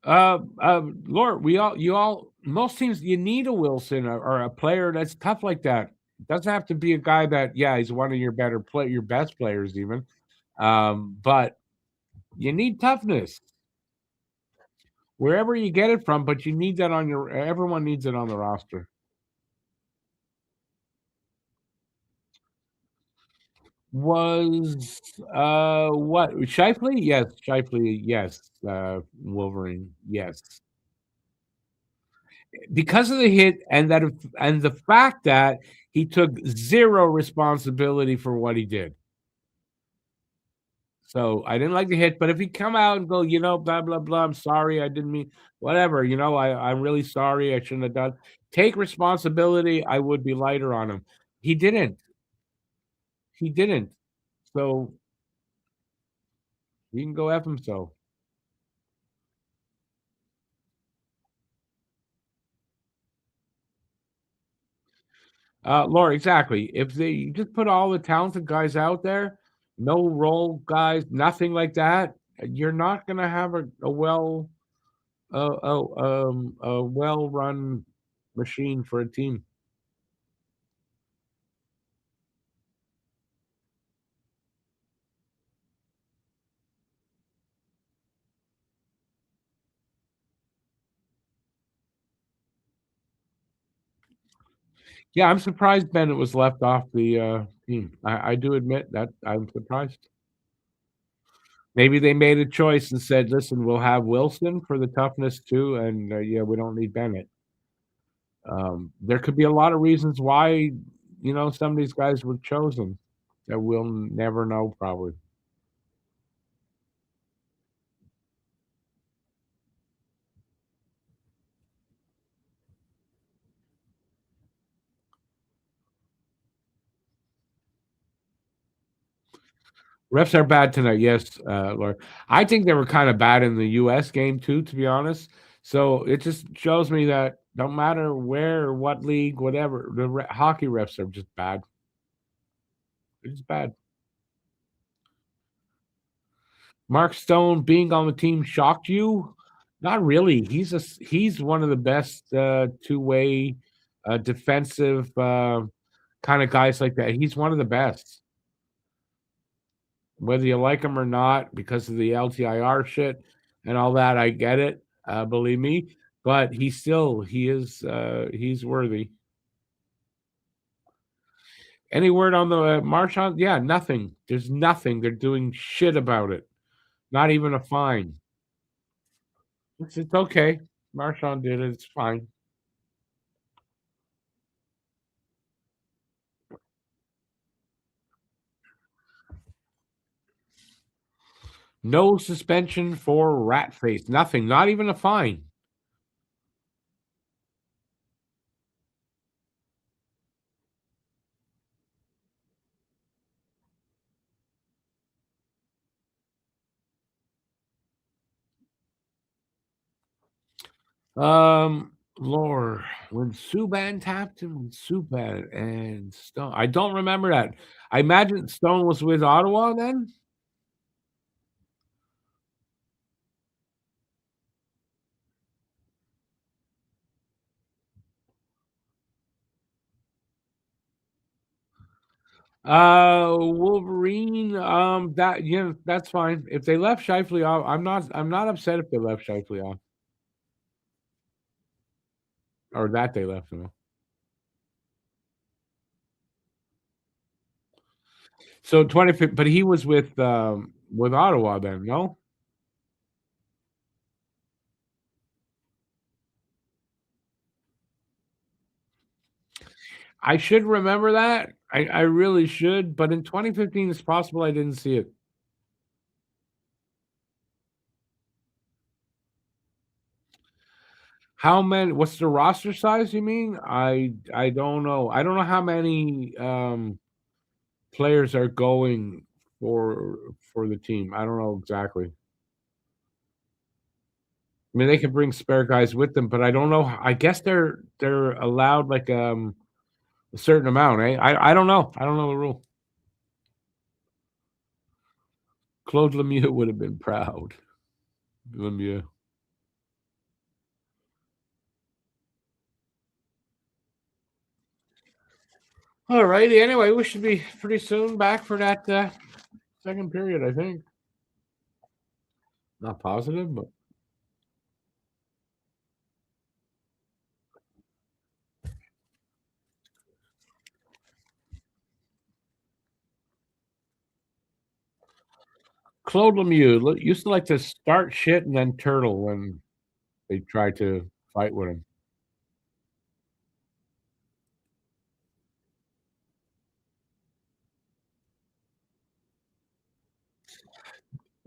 Lord, most teams you need a Wilson or a player that's tough like that. It doesn't have to be a guy that, yeah, he's one of your best players even. But you need toughness wherever you get it from, but you need that on your everyone needs it on the roster. Was what Shifley? Yes, Shifley, yes. Wolverine, yes. Because of the hit and the fact that he took zero responsibility for what he did. So I didn't like the hit, but if he come out and go, blah blah blah, I'm sorry, I didn't mean whatever, I'm really sorry, I shouldn't have done. Take responsibility, I would be lighter on him. He didn't. He didn't. So he can go F himself. Laura, exactly. If they just put all the talented guys out there, no role guys, nothing like that, you're not going to have a well run machine for a team. Yeah, I'm surprised Bennett was left off the team. I do admit that I'm surprised. Maybe they made a choice and said, "Listen, we'll have Wilson for the toughness too, and yeah, we don't need Bennett." There could be a lot of reasons why some of these guys were chosen that we'll never know probably. Refs are bad tonight, yes, Laura. I think they were kind of bad in the U.S. game too, to be honest. So it just shows me that no matter where, what league, whatever, the hockey refs are just bad. They're just bad. Mark Stone being on the team shocked you? Not really. He's one of the best two-way defensive kind of guys like that. He's one of the best. Whether you like him or not, because of the LTIR shit and all that, I get it. Believe me, but he's worthy. Any word on the Marchand? Yeah, nothing. There's nothing. They're doing shit about it. Not even a fine. It's okay. Marchand did it. It's fine. No suspension for Ratface. Nothing. Not even a fine. Lord, when Subban tapped him, when Subban and Stone, I don't remember that. I imagine Stone was with Ottawa then. Wolverine. That's fine. If they left Shifley off, I'm not upset if they left Shifley off or that they left him off. So 25, but he was with Ottawa then, no? I should remember that. I really should, but in 2015, it's possible I didn't see it. How many? What's the roster size? You mean? I don't know. I don't know how many players are going for the team. I don't know exactly. I mean, they can bring spare guys with them, but I don't know. I guess they're allowed like a certain amount. Eh? I don't know. I don't know the rule. Claude Lemieux would have been proud. Lemieux. All righty. Anyway, we should be pretty soon back for that second period, I think. Not positive, but Claude Lemieux used to like to start shit and then turtle when they tried to fight with him.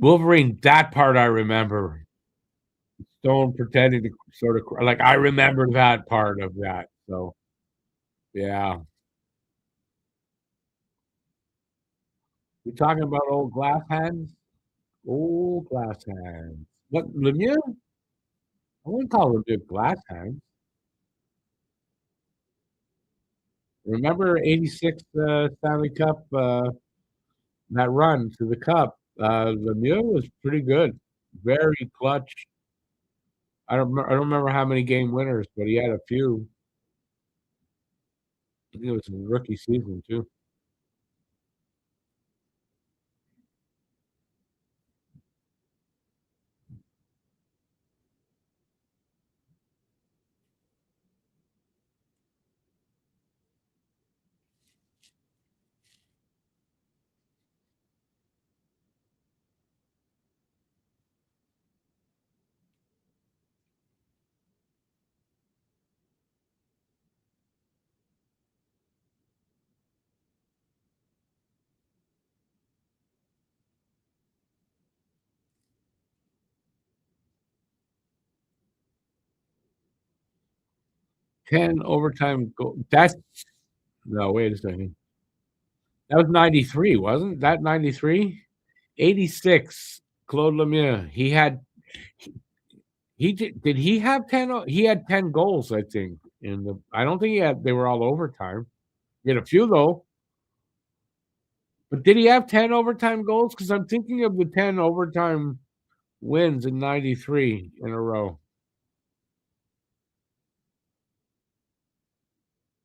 Wolverine, that part I remember. Stone pretending to sort of like I remember that part of that. So yeah, you talking about old glass hands? Old glass hands. What Lemieux? I wouldn't call Lemieux glass hands. Remember '86 Stanley Cup that run to the Cup? Lemieux was pretty good, very clutch. I don't remember how many game winners, but he had a few. I think it was his rookie season too. Ten overtime goal. That's no. Wait a second. That was '93, wasn't that '93? '86. Claude Lemieux. He had he did he have 10? He had 10 goals, I think. In the I don't think he had. They were all overtime. He had a few though. But did he have 10 overtime goals? Because I'm thinking of the 10 overtime wins in '93 in a row.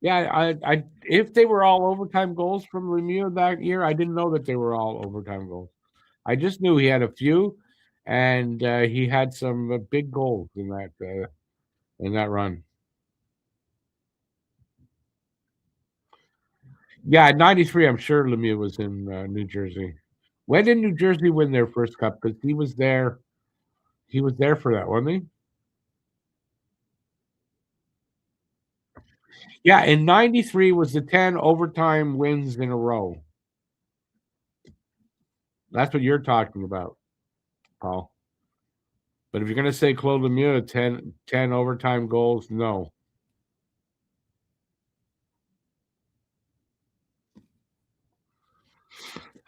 Yeah, I if they were all overtime goals from Lemieux that year, I didn't know that they were all overtime goals. I just knew he had a few, and he had some big goals in that run. Yeah, '93. I'm sure Lemieux was in New Jersey. When did New Jersey win their first cup? Because he was there. He was there for that, wasn't he? Yeah, in '93 was the 10 overtime wins in a row. That's what you're talking about, Paul. But if you're going to say Claude Lemieux, 10 overtime goals, no.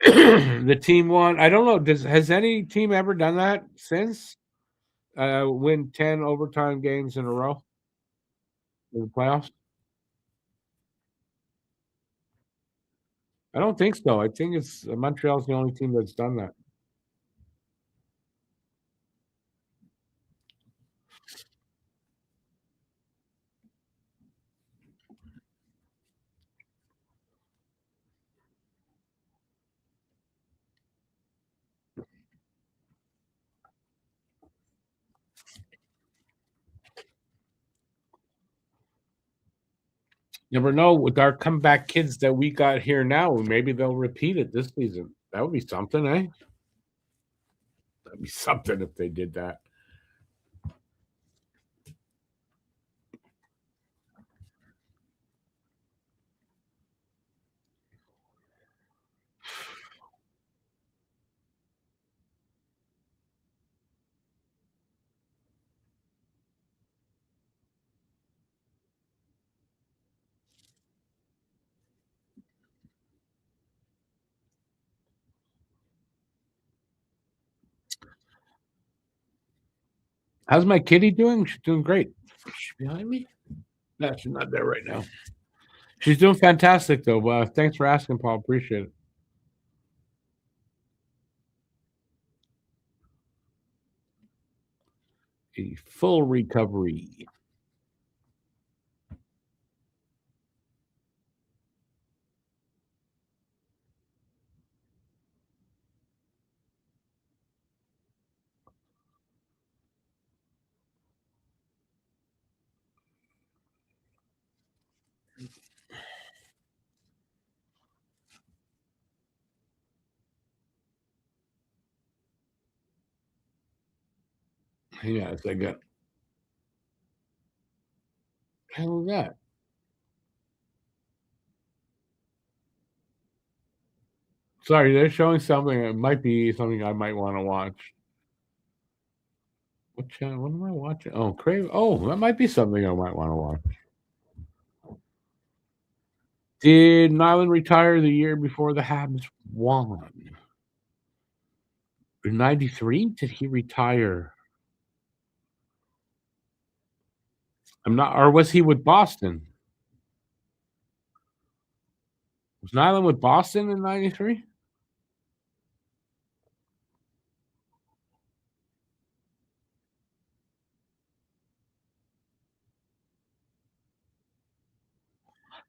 The team won. I don't know. Has any team ever done that since? Win 10 overtime games in a row in the playoffs? I don't think so. I think it's Montreal's the only team that's done that. Never know with our comeback kids that we got here now. Maybe they'll repeat it this season. That would be something, eh? That'd be something if they did that. How's my kitty doing? She's doing great. She's behind me? No, she's not there right now. She's doing fantastic, though. Thanks for asking, Paul. Appreciate it. A full recovery. Yes, I got. Hell is that? Sorry, they're showing something. It might be something I might want to watch. What channel? What am I watching? Oh, Crave. Oh, that might be something I might want to watch. Did Nyland retire the year before the Habs won? In '93? Did he retire? I'm not. Or was he with Boston? Was Nyland with Boston in '93?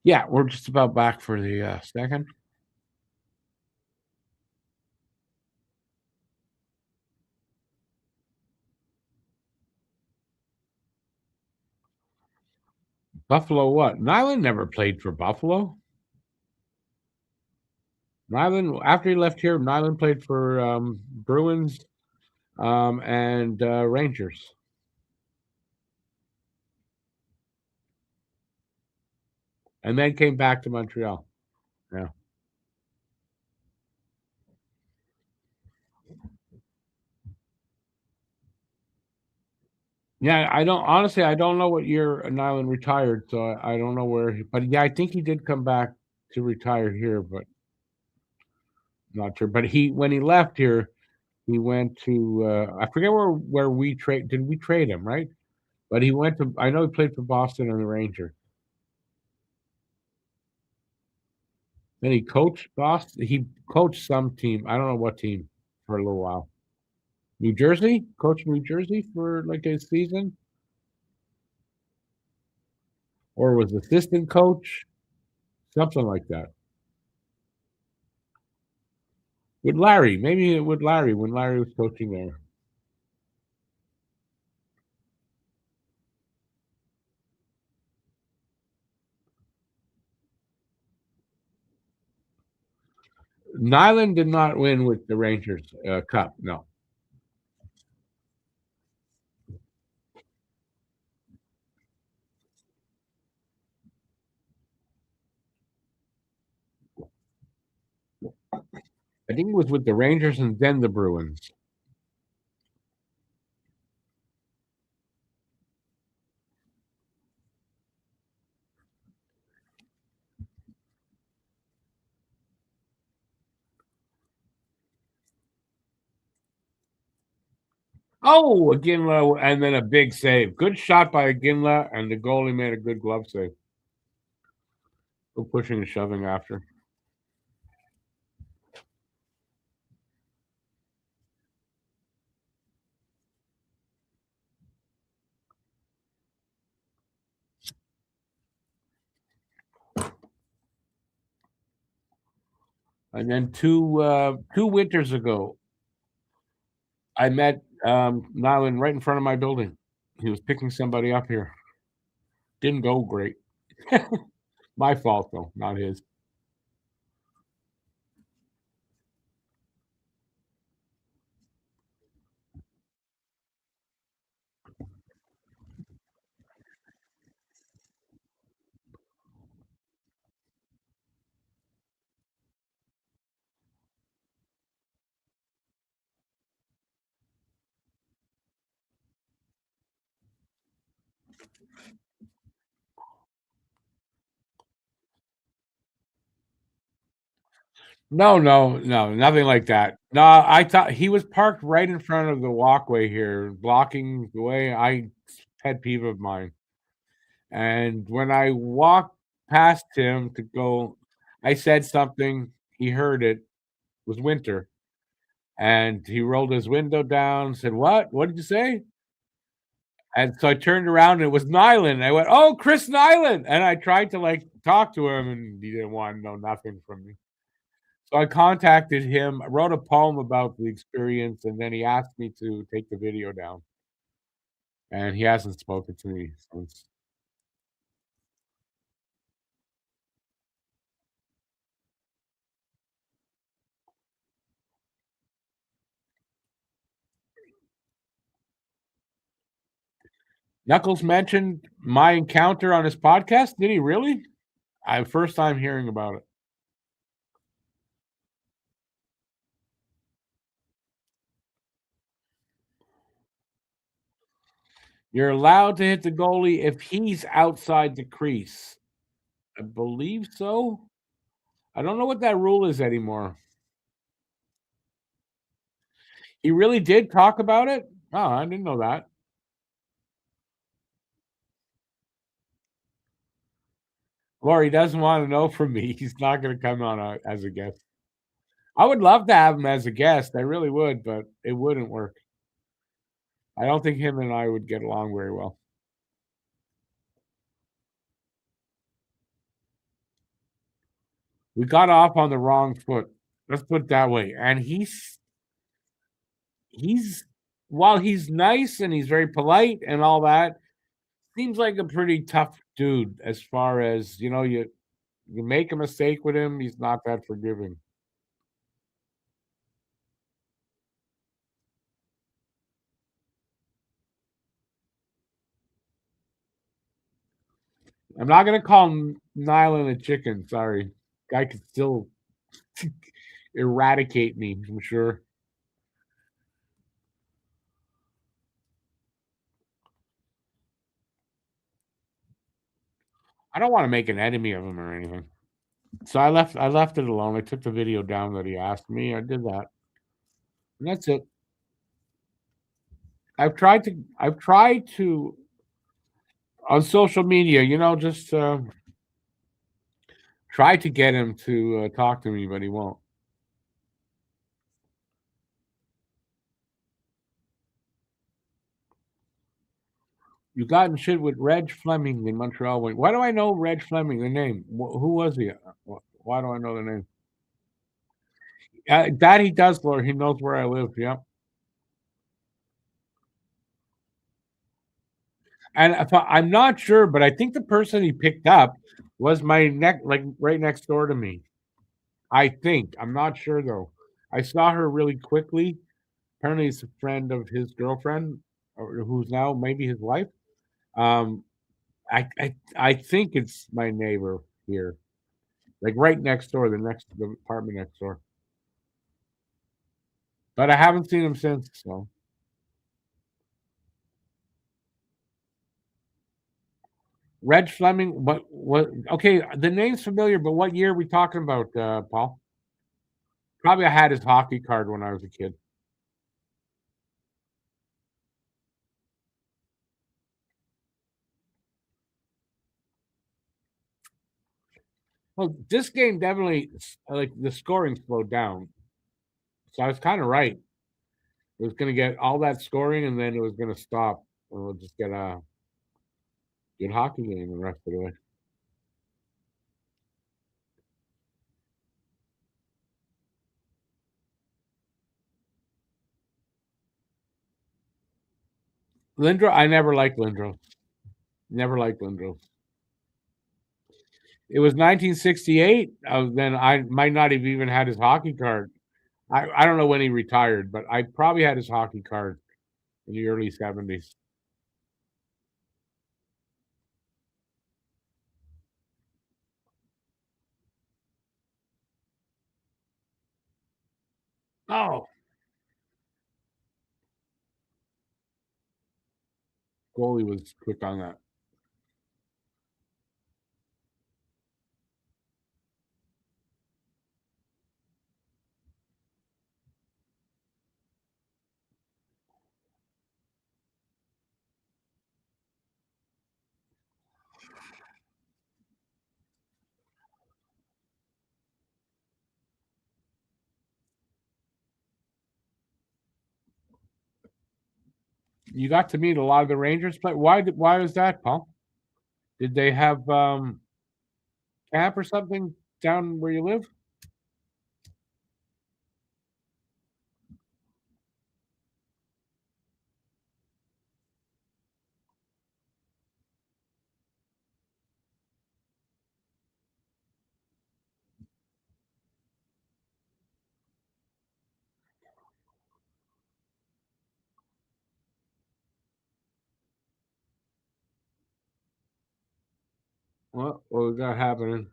Yeah, we're just about back for the second. Buffalo what? Nyland never played for Buffalo. Nyland, after he left here, Nyland played for Bruins and Rangers. And then came back to Montreal. Yeah. Yeah, I don't honestly. I don't know what year Nyland retired, so I don't know where. But yeah, I think he did come back to retire here, but not sure. But he when he left here, he went to I forget where we trade. Did we trade him? Right? But he went to. I know he played for Boston and the Rangers. Then he coached Boston. He coached some team. I don't know what team for a little while. New Jersey, coached New Jersey for like a season, or was assistant coach, something like that. With Larry, maybe with Larry when Larry was coaching there. Nyland did not win with the Rangers Cup. No, I think it was with the Rangers and then the Bruins. Oh, Ginla, and then a big save. Good shot by Ginla, and the goalie made a good glove save. Still pushing and shoving after. And then two winters ago, I met Nyland right in front of my building. He was picking somebody up here. Didn't go great. My fault though, not his. No, no, no, nothing like that. No, I thought he was parked right in front of the walkway here, blocking the way. I pet peeve of mine. And when I walked past him to go, I said something. He heard it. It was winter, and he rolled his window down. Said, "What? What did you say?" And so I turned around and it was Nyland. I went, "Oh, Chris Nyland!" And I tried to like talk to him, and he didn't want to know nothing from me. So I contacted him, wrote a poem about the experience, and then he asked me to take the video down. And he hasn't spoken to me since. Knuckles mentioned my encounter on his podcast. Did he really? I first time hearing about it. You're allowed to hit the goalie if he's outside the crease. I believe so. I don't know what that rule is anymore. He really did talk about it? Oh, I didn't know that. Or he doesn't want to know from me. He's not going to come on as a guest. I would love to have him as a guest. I really would, but it wouldn't work. I don't think him and I would get along very well. We got off on the wrong foot. Let's put it that way. And he's while he's nice and he's very polite and all that, seems like a pretty tough dude as far as, you make a mistake with him, he's not that forgiving. I'm not gonna call Nyland a chicken, sorry. Guy could still eradicate me, I'm sure. I don't want to make an enemy of him or anything. So I left it alone. I took the video down that he asked me. I did that. And that's it. I've tried to on social media, just try to get him to talk to me, but he won't. You got in shit with Reg Fleming in Montreal. Why do I know Reg Fleming? The name? Who was he? Why do I know the name? That he does, Lord. He knows where I live. Yep. And I'm not sure, but I think the person he picked up was my neck, like right next door to me. I think. I'm not sure though. I saw her really quickly. Apparently, it's a friend of his girlfriend, or who's now maybe his wife. Um, I think it's my neighbor here, like right next door, the apartment next door. But I haven't seen him since. So Reg Fleming, what? Okay, the name's familiar, but what year are we talking about, Paul? Probably I had his hockey card when I was a kid. Well, this game definitely like the scoring slowed down, so I was kind of right. It was going to get all that scoring, and then it was going to stop, and we'll just get a good hockey game the rest of the way. Lindros, I never liked Lindros. Never liked Lindros. It was 1968. Then I might not have even had his hockey card. I don't know when he retired, but I probably had his hockey card in the early 70s. Oh, goalie was quick on that. You got to meet a lot of the Rangers play. Why was that, Paul? Did they have camp or something down where you live? What we got happening?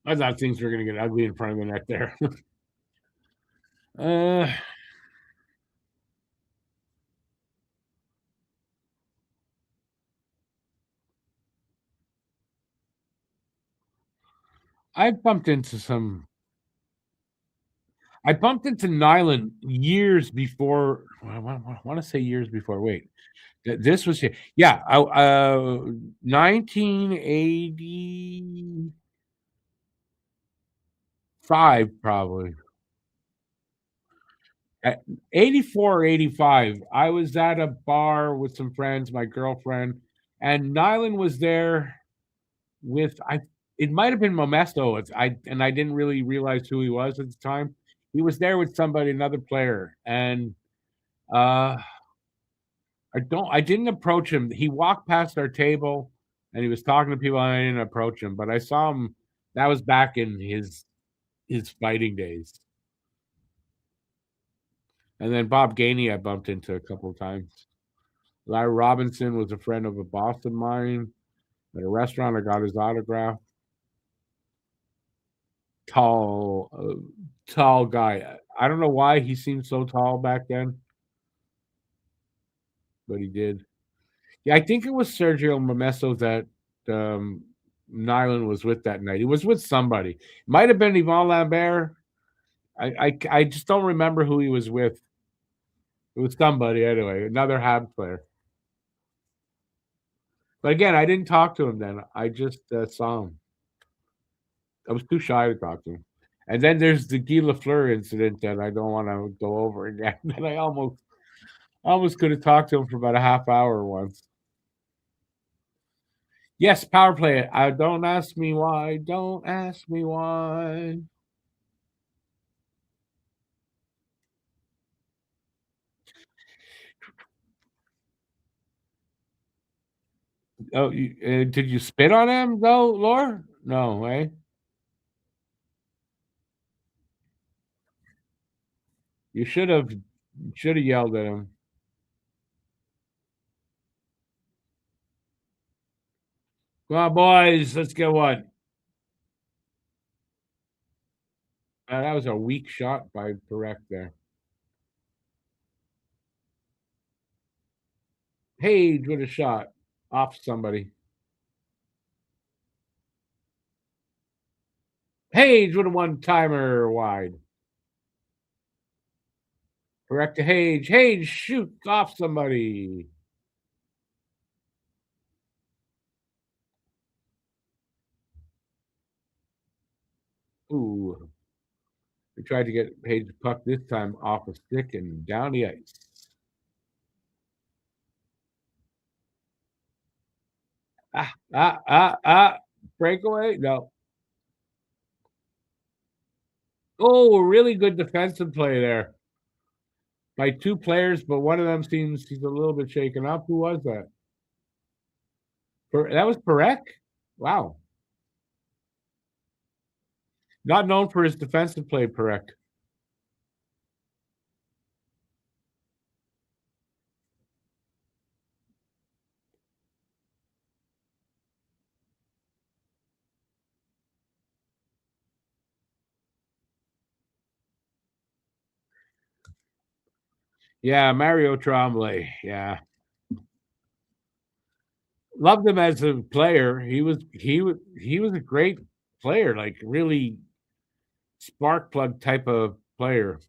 I thought things were going to get ugly in front of the net there. uh, I bumped into some. I bumped into Nyland years before. I want to say years before. Wait, this was yeah, 1985 probably. 84 or 85. I was at a bar with some friends, my girlfriend, and Nyland was there with I. It might have been Momesto. I didn't really realize who he was at the time. He was there with somebody, another player, and uh I didn't approach him. He walked past our table and he was talking to people and I didn't approach him, but I saw him. That was back in his fighting days. And then Bob Gainey I bumped into a couple of times. Larry Robinson was a friend of a boss of mine at a restaurant. I got his autograph. Tall, tall guy. I don't know why he seemed so tall back then, but he did. Yeah, I think it was Sergio Momesso that Nyland was with that night. He was with somebody. Might have been Yvon Lambert. I just don't remember who he was with. It was somebody anyway, another Habs player. But again, I didn't talk to him then. I just saw him. I was too shy to talk to him. And then there's the Guy Lafleur incident that I don't want to go over again. That I almost could have talked to him for about a half hour once. Yes, power play. Don't ask me why. Don't ask me why. Oh, did you spit on him though, Laura? No, eh? You should have yelled at him. Come on, boys, let's get one. That was a weak shot by Perek there. Page with a shot off somebody. Page with a one-timer wide. Perek to Hage. Hage shoots off somebody. Ooh. They tried to get Page's puck this time off a stick and down the ice. Breakaway? No. Oh, really good defensive play there by two players, but one of them seems he's a little bit shaken up. Who was that? That was Perek? Wow. Not known for his defensive play, Perek. Yeah, Mario Tremblay. Yeah. Loved him as a player. He was a great player, like really spark plug type of player.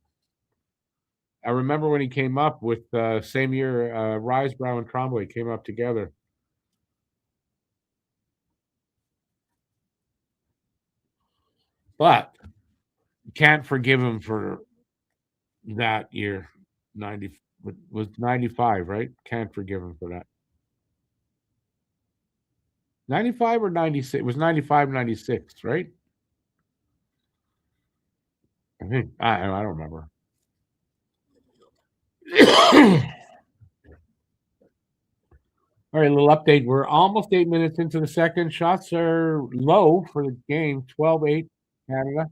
I remember when he came up with same year, Risebrow and Tremblay came up together. But can't forgive him for that year. 90 was 95, right? Can't forgive him for that. 95 or 96? It was 95, 96, right? I think I don't remember. All right, a little update. We're almost 8 minutes into the second. Shots are low for the game, 12-8 Canada.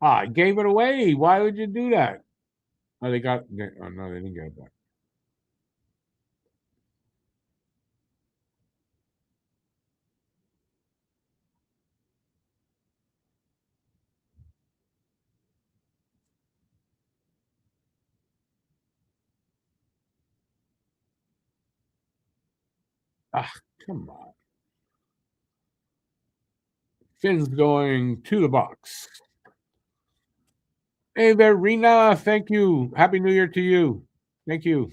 I gave it away. Why would you do that? Oh, oh, no, they didn't get it back. Ah, come on. Finn's going to the box. Hey there, Rena. Thank you. Happy New Year to you. Thank you.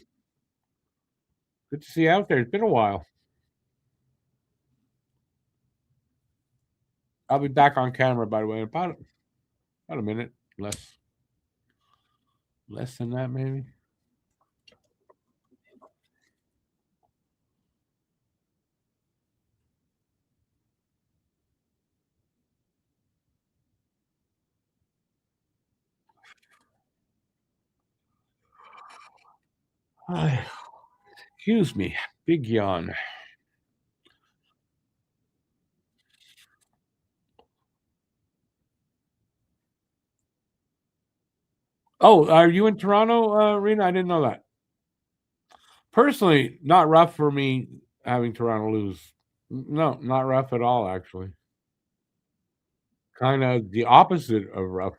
Good to see you out there. It's been a while. I'll be back on camera, by the way, in about a minute. Less than that, maybe. Excuse me. Big yawn. Oh, are you in Toronto, Rena? I didn't know that. Personally, not rough for me having Toronto lose. No, not rough at all, actually. Kind of the opposite of rough.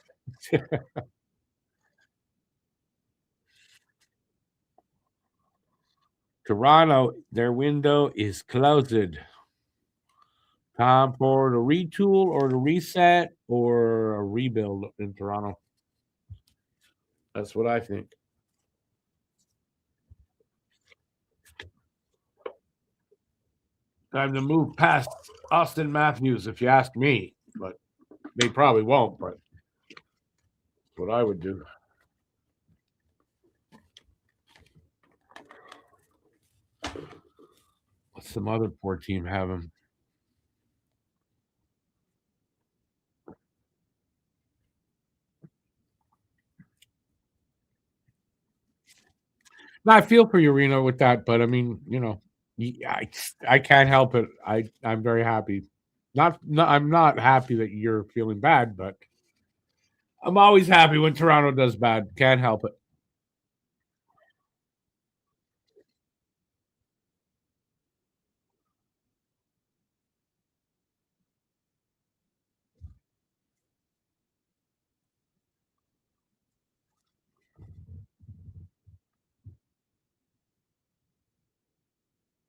Toronto, their window is closed. Time for the retool or the reset or a rebuild in Toronto. That's what I think. Time to move past Austin Matthews, if you ask me. But they probably won't, but that's what I would do. What's some other poor team have him? No, I feel for you, Reno, with that, but I mean, I can't help it. I'm very happy. I'm not happy that you're feeling bad, but I'm always happy when Toronto does bad. Can't help it.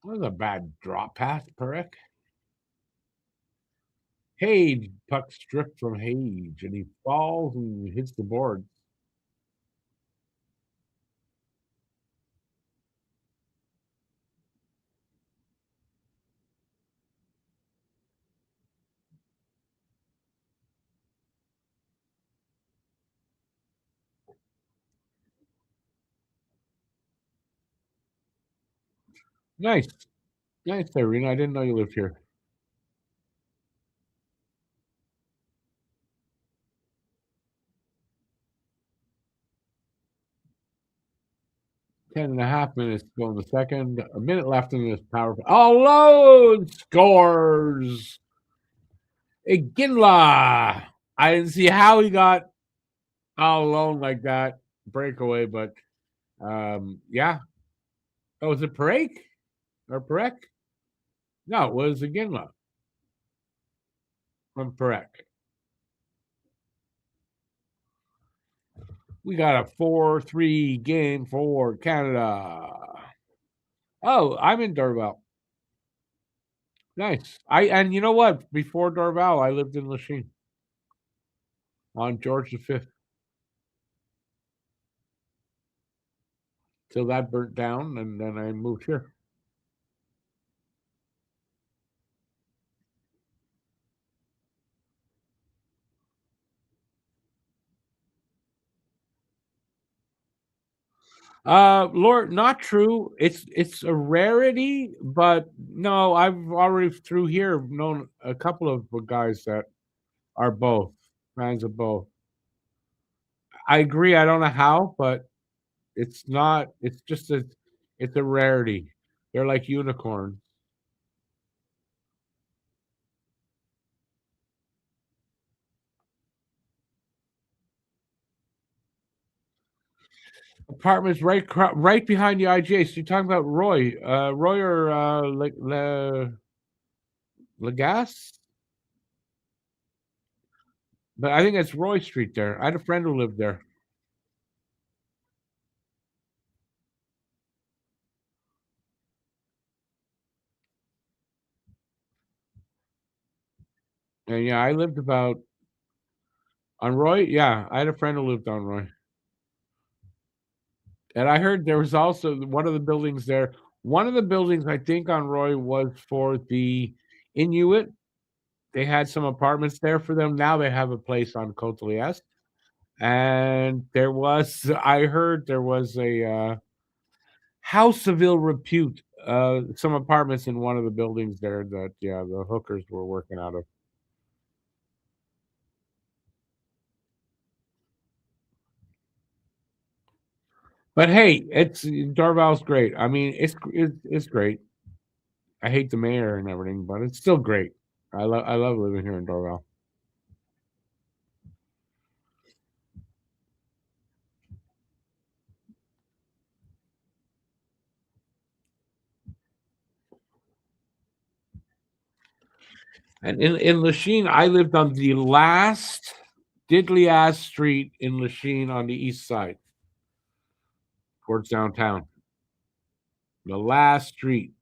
That was a bad drop pass, Perek. Hage, puck stripped from Hage, and he falls and hits the board. Nice. Nice, Irene. I didn't know you lived here. 10.5 minutes to go in the second. A minute left in this power play. Oh, Load scores. Iginla. I didn't see how he got all alone like that. Breakaway, but yeah. Oh, was it Perek or Perek? No, it was Iginla from Perek. We got a 4-3 game for Canada. Oh, I'm in Dorval. Nice. And you know what? Before Dorval, I lived in Lachine on George V. Till that burnt down, and then I moved here. Lord, not true. It's a rarity, but no, I've already through here known a couple of guys that are both fans of both. I agree. I don't know how, but it's not. It's just a. It's a rarity. They're like unicorns. Apartments right behind the IGA. So you're talking about Roy, Roy or Legas, but I think it's Roy Street there. I had a friend who lived there, and yeah, I lived about on Roy. Yeah, I had a friend who lived on Roy, and I heard there was also one of the buildings there. One of the buildings I think on Roy was for the Inuit. They had some apartments there for them. Now they have a place on Côte d'Ivoire. And there was, I heard there was a house of ill repute, some apartments in one of the buildings there that, yeah, the hookers were working out of. But hey, it's Dorval's great. I mean, it's great. I hate the mayor and everything, but it's still great. I love living here in Dorval. And in Lachine, I lived on the last diddly ass street in Lachine on the east side towards downtown. The last street.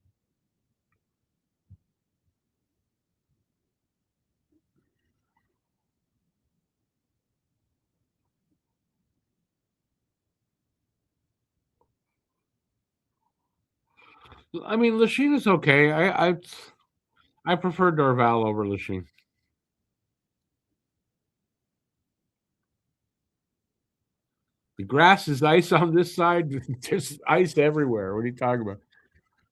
I mean, Lachine is okay. I prefer Dorval over Lachine. The grass is ice on this side. There's ice everywhere. What are you talking about?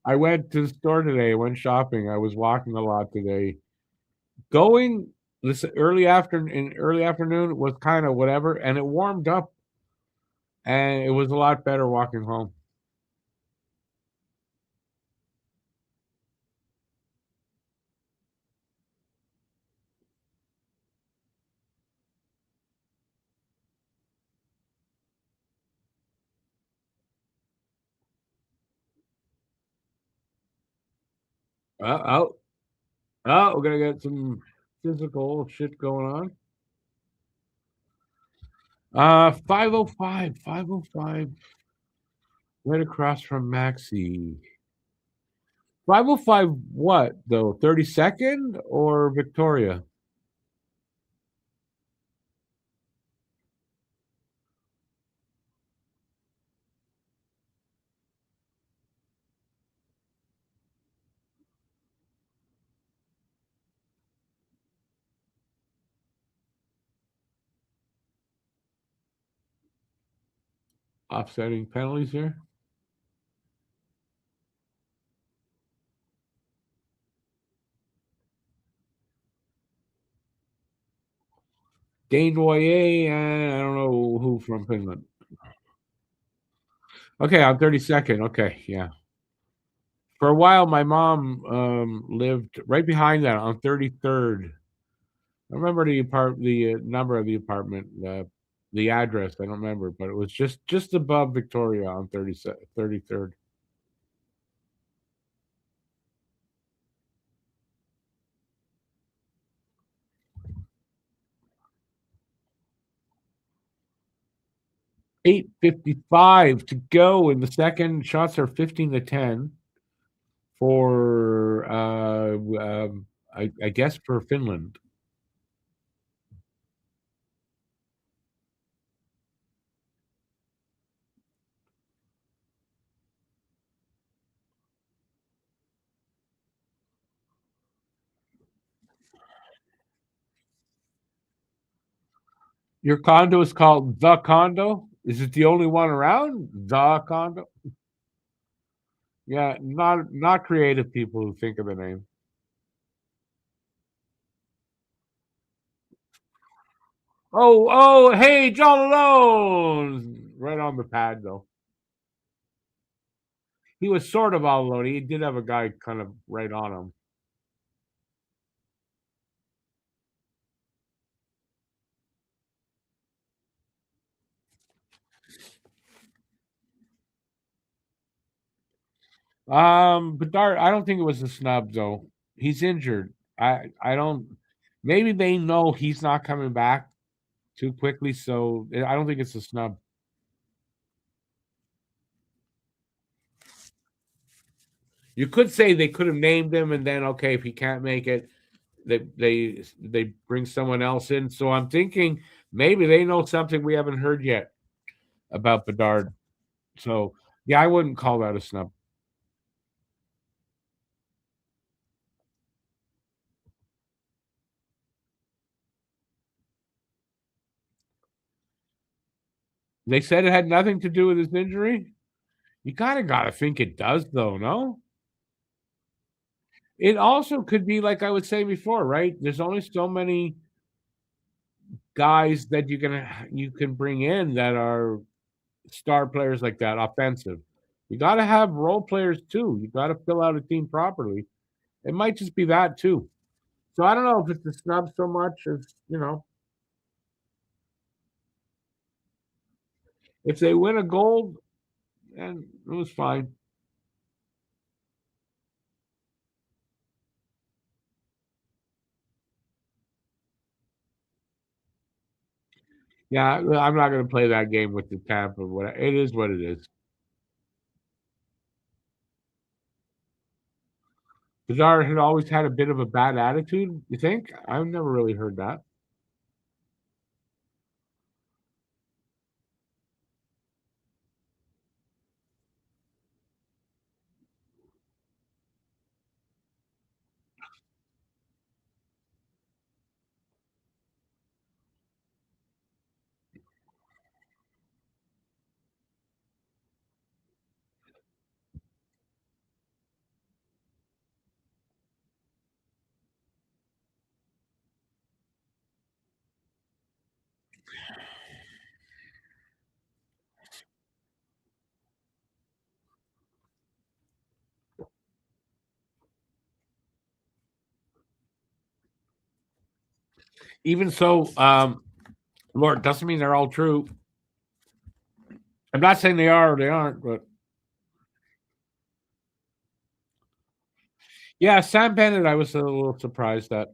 I went to the store today. I went shopping. I was walking a lot today. Going this early afternoon was kind of whatever, and it warmed up, and it was a lot better walking home. Oh, oh, we're gonna get some physical shit going on. 505, 505, right across from Maxi. 505 what though? 32nd or Victoria? Offsetting penalties here. Dane Boyer and I don't know who from Finland. Okay, on 32nd. Okay, yeah. For a while, my mom lived right behind that on 33rd. I remember the number of the apartment, the address. I don't remember, but it was just above Victoria on 33rd. 8:55 to go in the second. Shots are 15-10 for I guess for Finland. Your condo is called The Condo? Is it the only one around? The condo? Yeah, not creative people who think of the name. Oh, hey, John Alone! Right on the pad, though. He was sort of all alone. He did have a guy kind of right on him. Bedard, I don't think it was a snub though. He's injured. I don't. Maybe they know he's not coming back too quickly, so I don't think it's a snub. You could say they could have named him, and then okay, if he can't make it, they bring someone else in. So I'm thinking maybe they know something we haven't heard yet about Bedard. So yeah, I wouldn't call that a snub. They said it had nothing to do with his injury. You kind of gotta think it does, though. No, it also could be like I was saying before, right? There's only so many guys that you can bring in that are star players like that, offensive. You got to have role players too. You got to fill out a team properly. It might just be that too. So I don't know if it's a snub so much as if they win a gold, and it was fine. Yeah, I'm not going to play that game with the Tampa. What it is, what it is. Bizarre had always had a bit of a bad attitude. You think? I've never really heard that. Even so, Lord, doesn't mean they're all true. I'm not saying they are or they aren't, but yeah, Sam Bennett, I was a little surprised at.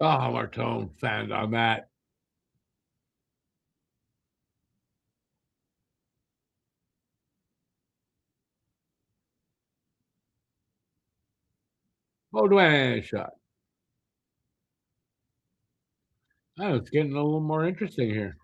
Oh, Martone fan on that. Baudouin shot. Oh, it's getting a little more interesting here.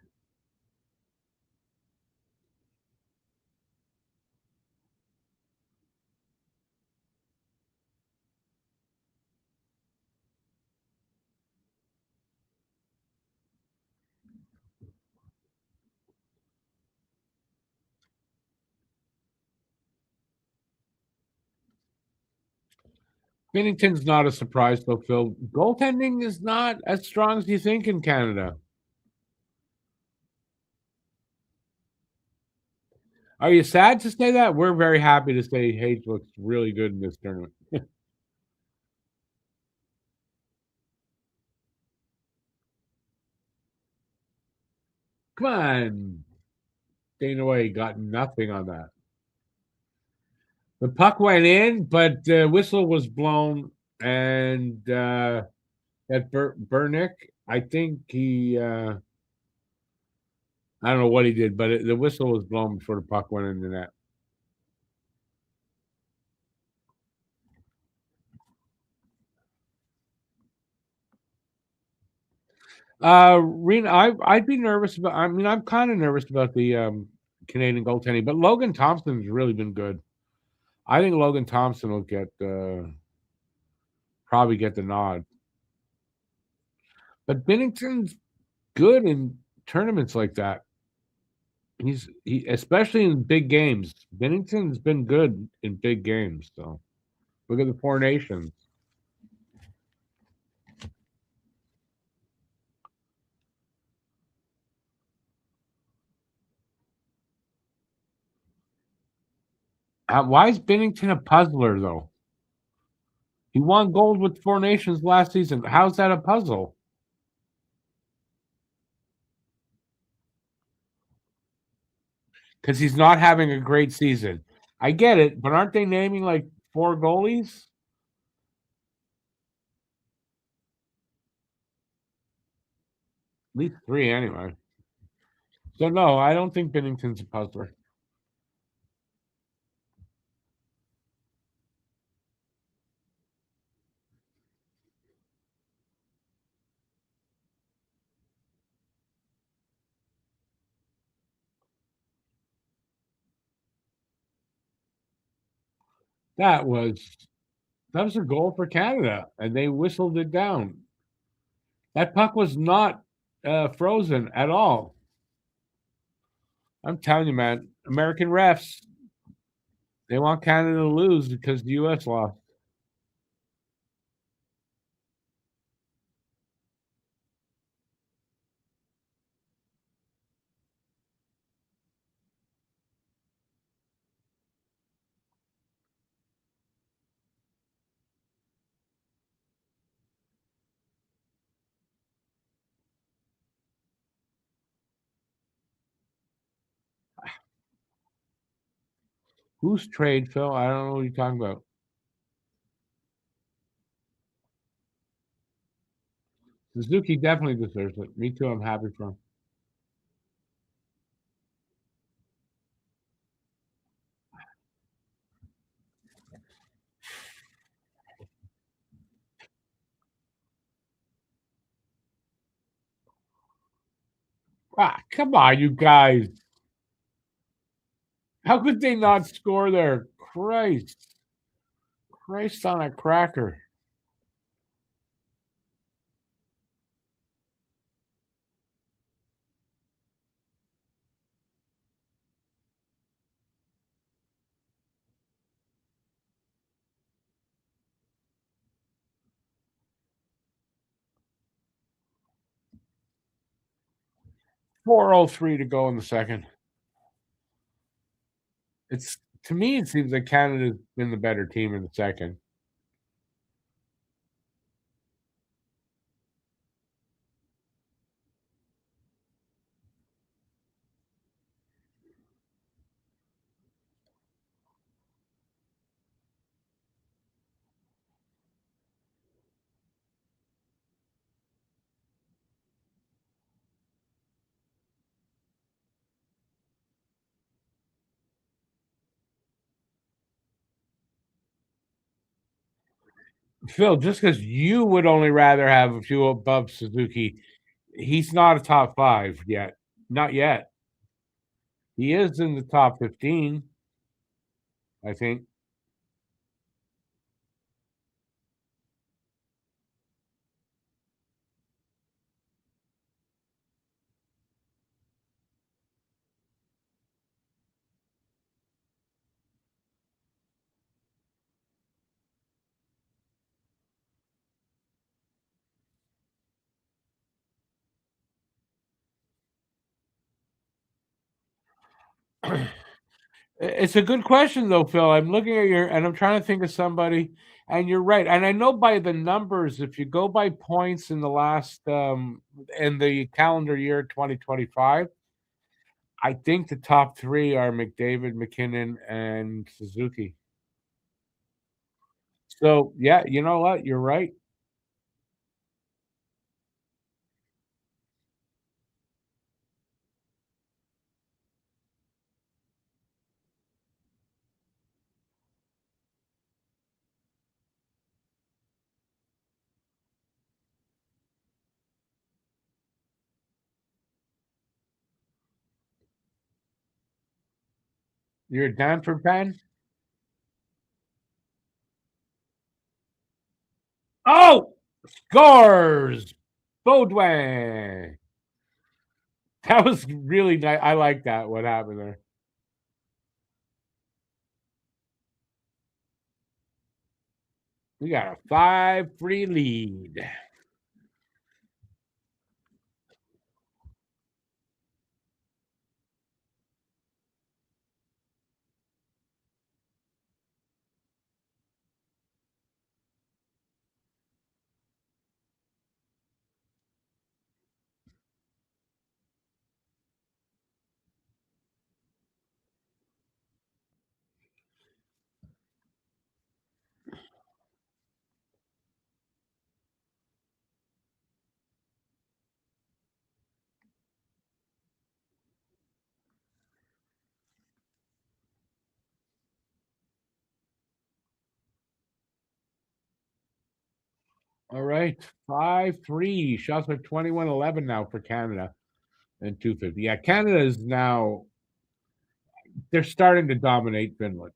Bennington's not a surprise, though, Phil. Goaltending is not as strong as you think in Canada. Are you sad to say that? We're very happy to say Hayes looks really good in this tournament. Come on. Staying away got nothing on that. The puck went in, but the whistle was blown, and that Bernick, I think I don't know what he did, but the whistle was blown before the puck went in the net. Rena, I'd be nervous about. I mean, I'm kind of nervous about the Canadian goaltending, but Logan Thompson's really been good. I think Logan Thompson will get probably get the nod. But Binnington's good in tournaments like that. He especially in big games. Binnington's been good in big games. So look at the Four Nations. Why is Binnington a puzzler though? He won gold with Four Nations last season. How's that a puzzle? Because he's not having a great season. I get it, but aren't they naming like four goalies? At least three anyway. So no, I don't think Binnington's a puzzler. That was that was a goal for Canada, and they whistled it down. That puck was not frozen at all. I'm telling you, man, American refs, they want Canada to lose because the U.S. lost. 'Who's trade, Phil? I don't know what you're talking about. Suzuki definitely deserves it. Me too. I'm happy for him. Come on, you guys. How could they not score there? Christ on a cracker. 4:03 to go in the second. It's to me, it seems like Canada's been the better team in the second. Phil, just because you would only rather have a few above Suzuki, he's not a top five yet. Not yet. He is in the top 15, I think. It's a good question though, Phil. I'm looking at your and I'm trying to think of somebody, and you're right. And I know by the numbers, if you go by points in the last in the calendar year 2025, I think the top three are McDavid, McKinnon, and Suzuki. So yeah, you know what? You're right. You're a Danford fan? Oh! Scores! Baudouin! That was really nice. I like that, what happened there. We got a 5-3 lead. All right, 5-3. Shots are 21-11 now for Canada and 250. Yeah, Canada is now, they're starting to dominate Finland.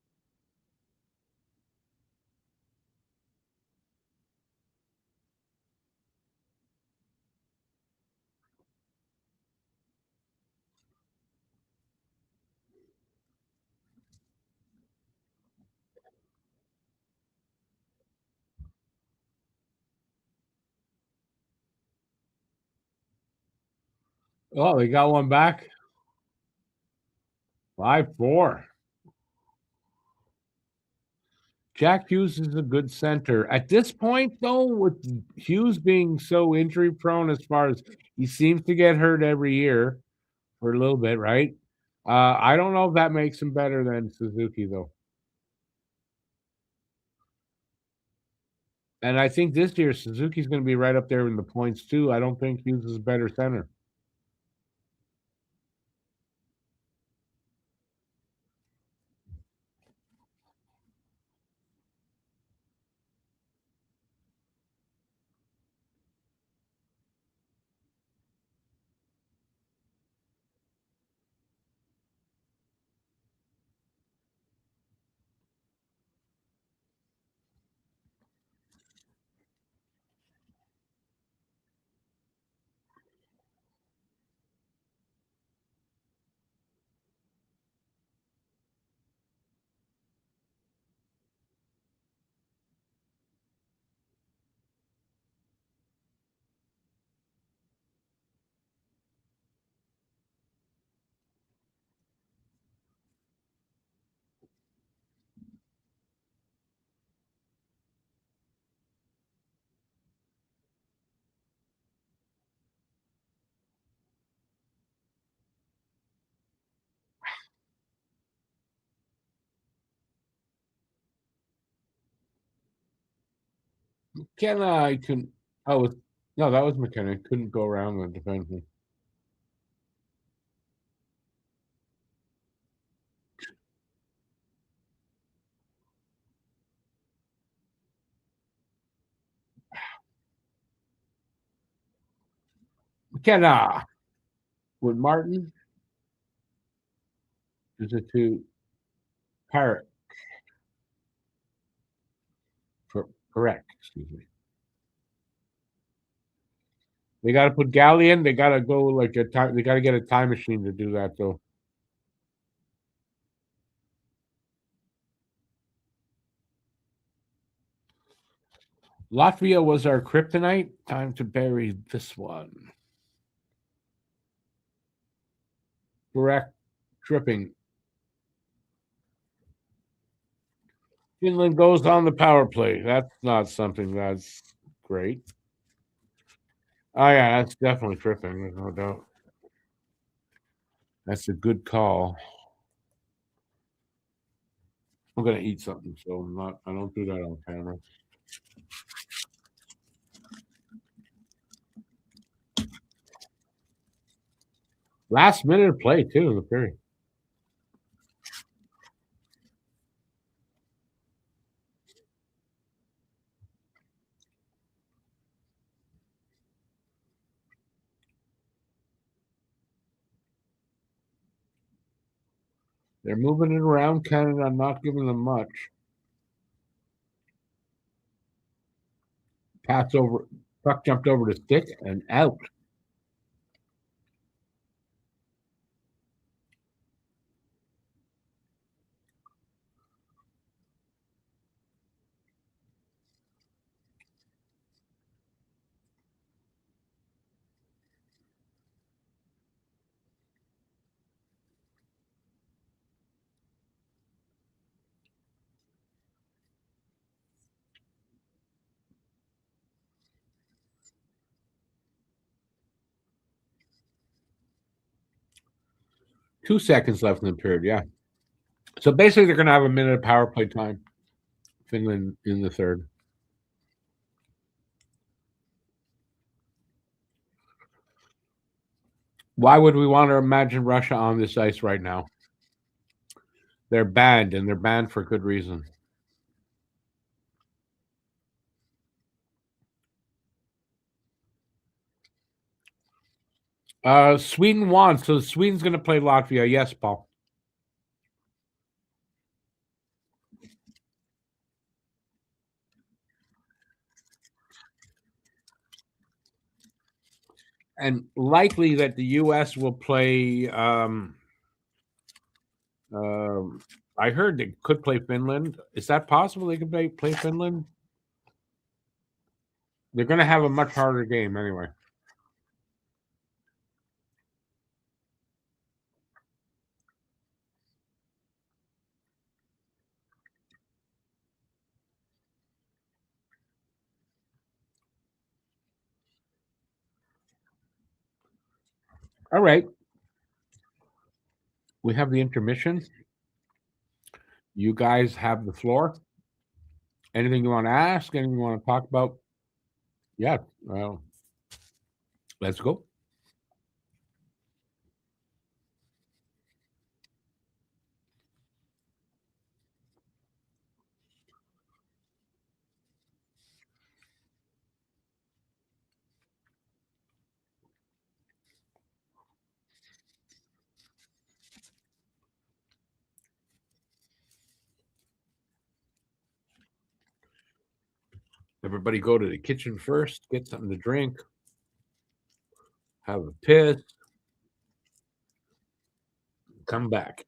Oh, they got one back. 5-4. Jack Hughes is a good center. At this point, though, with Hughes being so injury prone, as far as he seems to get hurt every year for a little bit, right? I don't know if that makes him better than Suzuki, though. And I think this year Suzuki's going to be right up there in the points too. I don't think Hughes is a better center. McKenna, I couldn't. Oh, no, that was McKenna. Couldn't go around the defenseman. McKenna with Martin. Is it to Parrot? Correct. Excuse me. They got to put Galley in. They got to go like a time. They got to get a time machine to do that, though. Latvia was our kryptonite. Time to bury this one. Correct. Tripping. Finland goes on the power play. That's not something that's great. Oh yeah, that's definitely tripping. There's no doubt. That's a good call. I'm gonna eat something, so I'm not. I don't do that on camera. Last minute of play too in the period. They're moving it around Canada, not giving them much. Pass over, puck jumped over the stick and out. Two seconds left in the period, yeah. So basically, they're going to have a minute of power play time. Finland in the third. Why would we want to imagine Russia on this ice right now? They're banned, and they're banned for good reason. Sweden won, so Sweden's going to play Latvia. Yes, Paul. And likely that the U.S. will play. I heard they could play Finland. Is that possible? They could play Finland. They're going to have a much harder game anyway. All right. We have the intermission. You guys have the floor. Anything you want to ask? Anything you want to talk about? Yeah. Well, let's go. Everybody go to the kitchen first, get something to drink, have a piss, come back.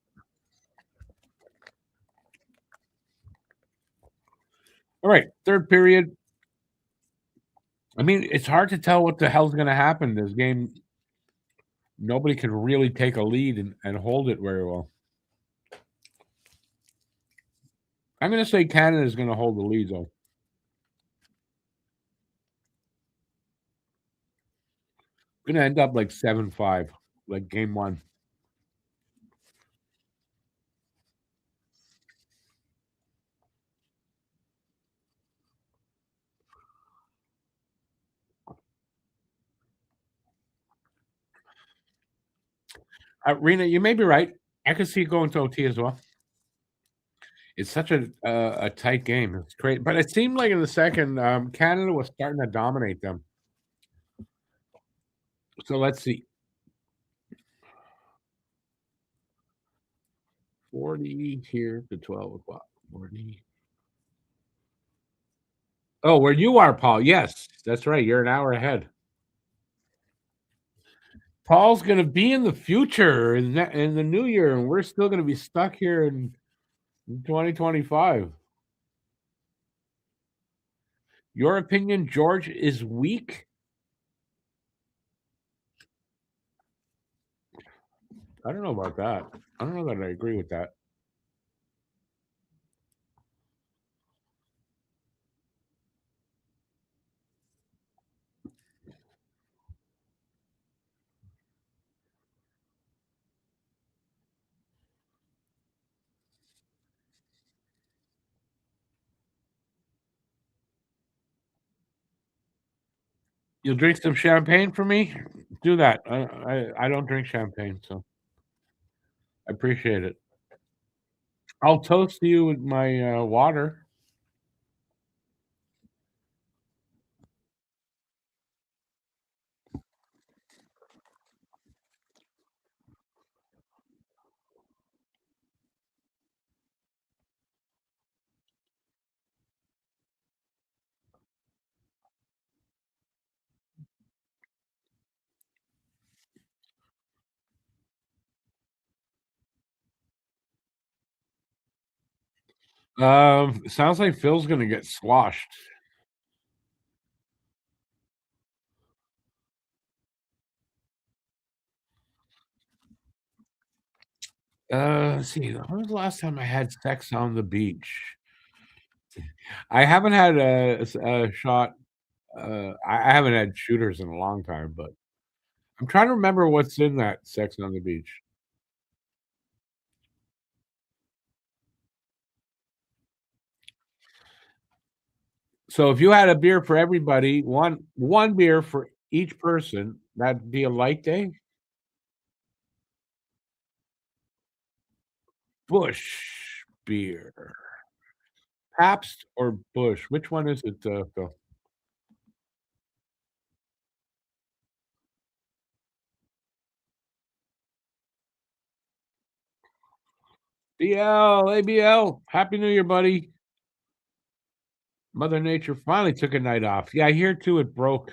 All right, third period. I mean, it's hard to tell what the hell's going to happen this game. Nobody can really take a lead and hold it very well. I'm going to say Canada is going to hold the lead, though. Going to end up like 7-5, like game one. Rena, you may be right. I could see it going to OT as well. It's such a tight game. It's great, but it seemed like in the second, Canada was starting to dominate them. So let's see. 40 here to 12 o'clock. 40. Oh, where you are, Paul. Yes, that's right. You're an hour ahead. Paul's going to be in the future in the new year, and we're still going to be stuck here in 2025. Your opinion, George, is weak? I don't know about that. I don't know that I agree with that. You'll drink some champagne for me? Do that. I don't drink champagne, so I appreciate it. I'll toast you with my water. Sounds like Phil's gonna get squashed. Let's see. When was the last time I had sex on the beach? I haven't had a shot. I haven't had shooters in a long time, but I'm trying to remember what's in that sex on the beach. So if you had a beer for everybody, one beer for each person, that'd be a light day? Bush beer. Pabst or Bush? Which one is it, Phil? BL, ABL. Happy New Year, buddy. Mother Nature finally took a night off. Yeah, here too it broke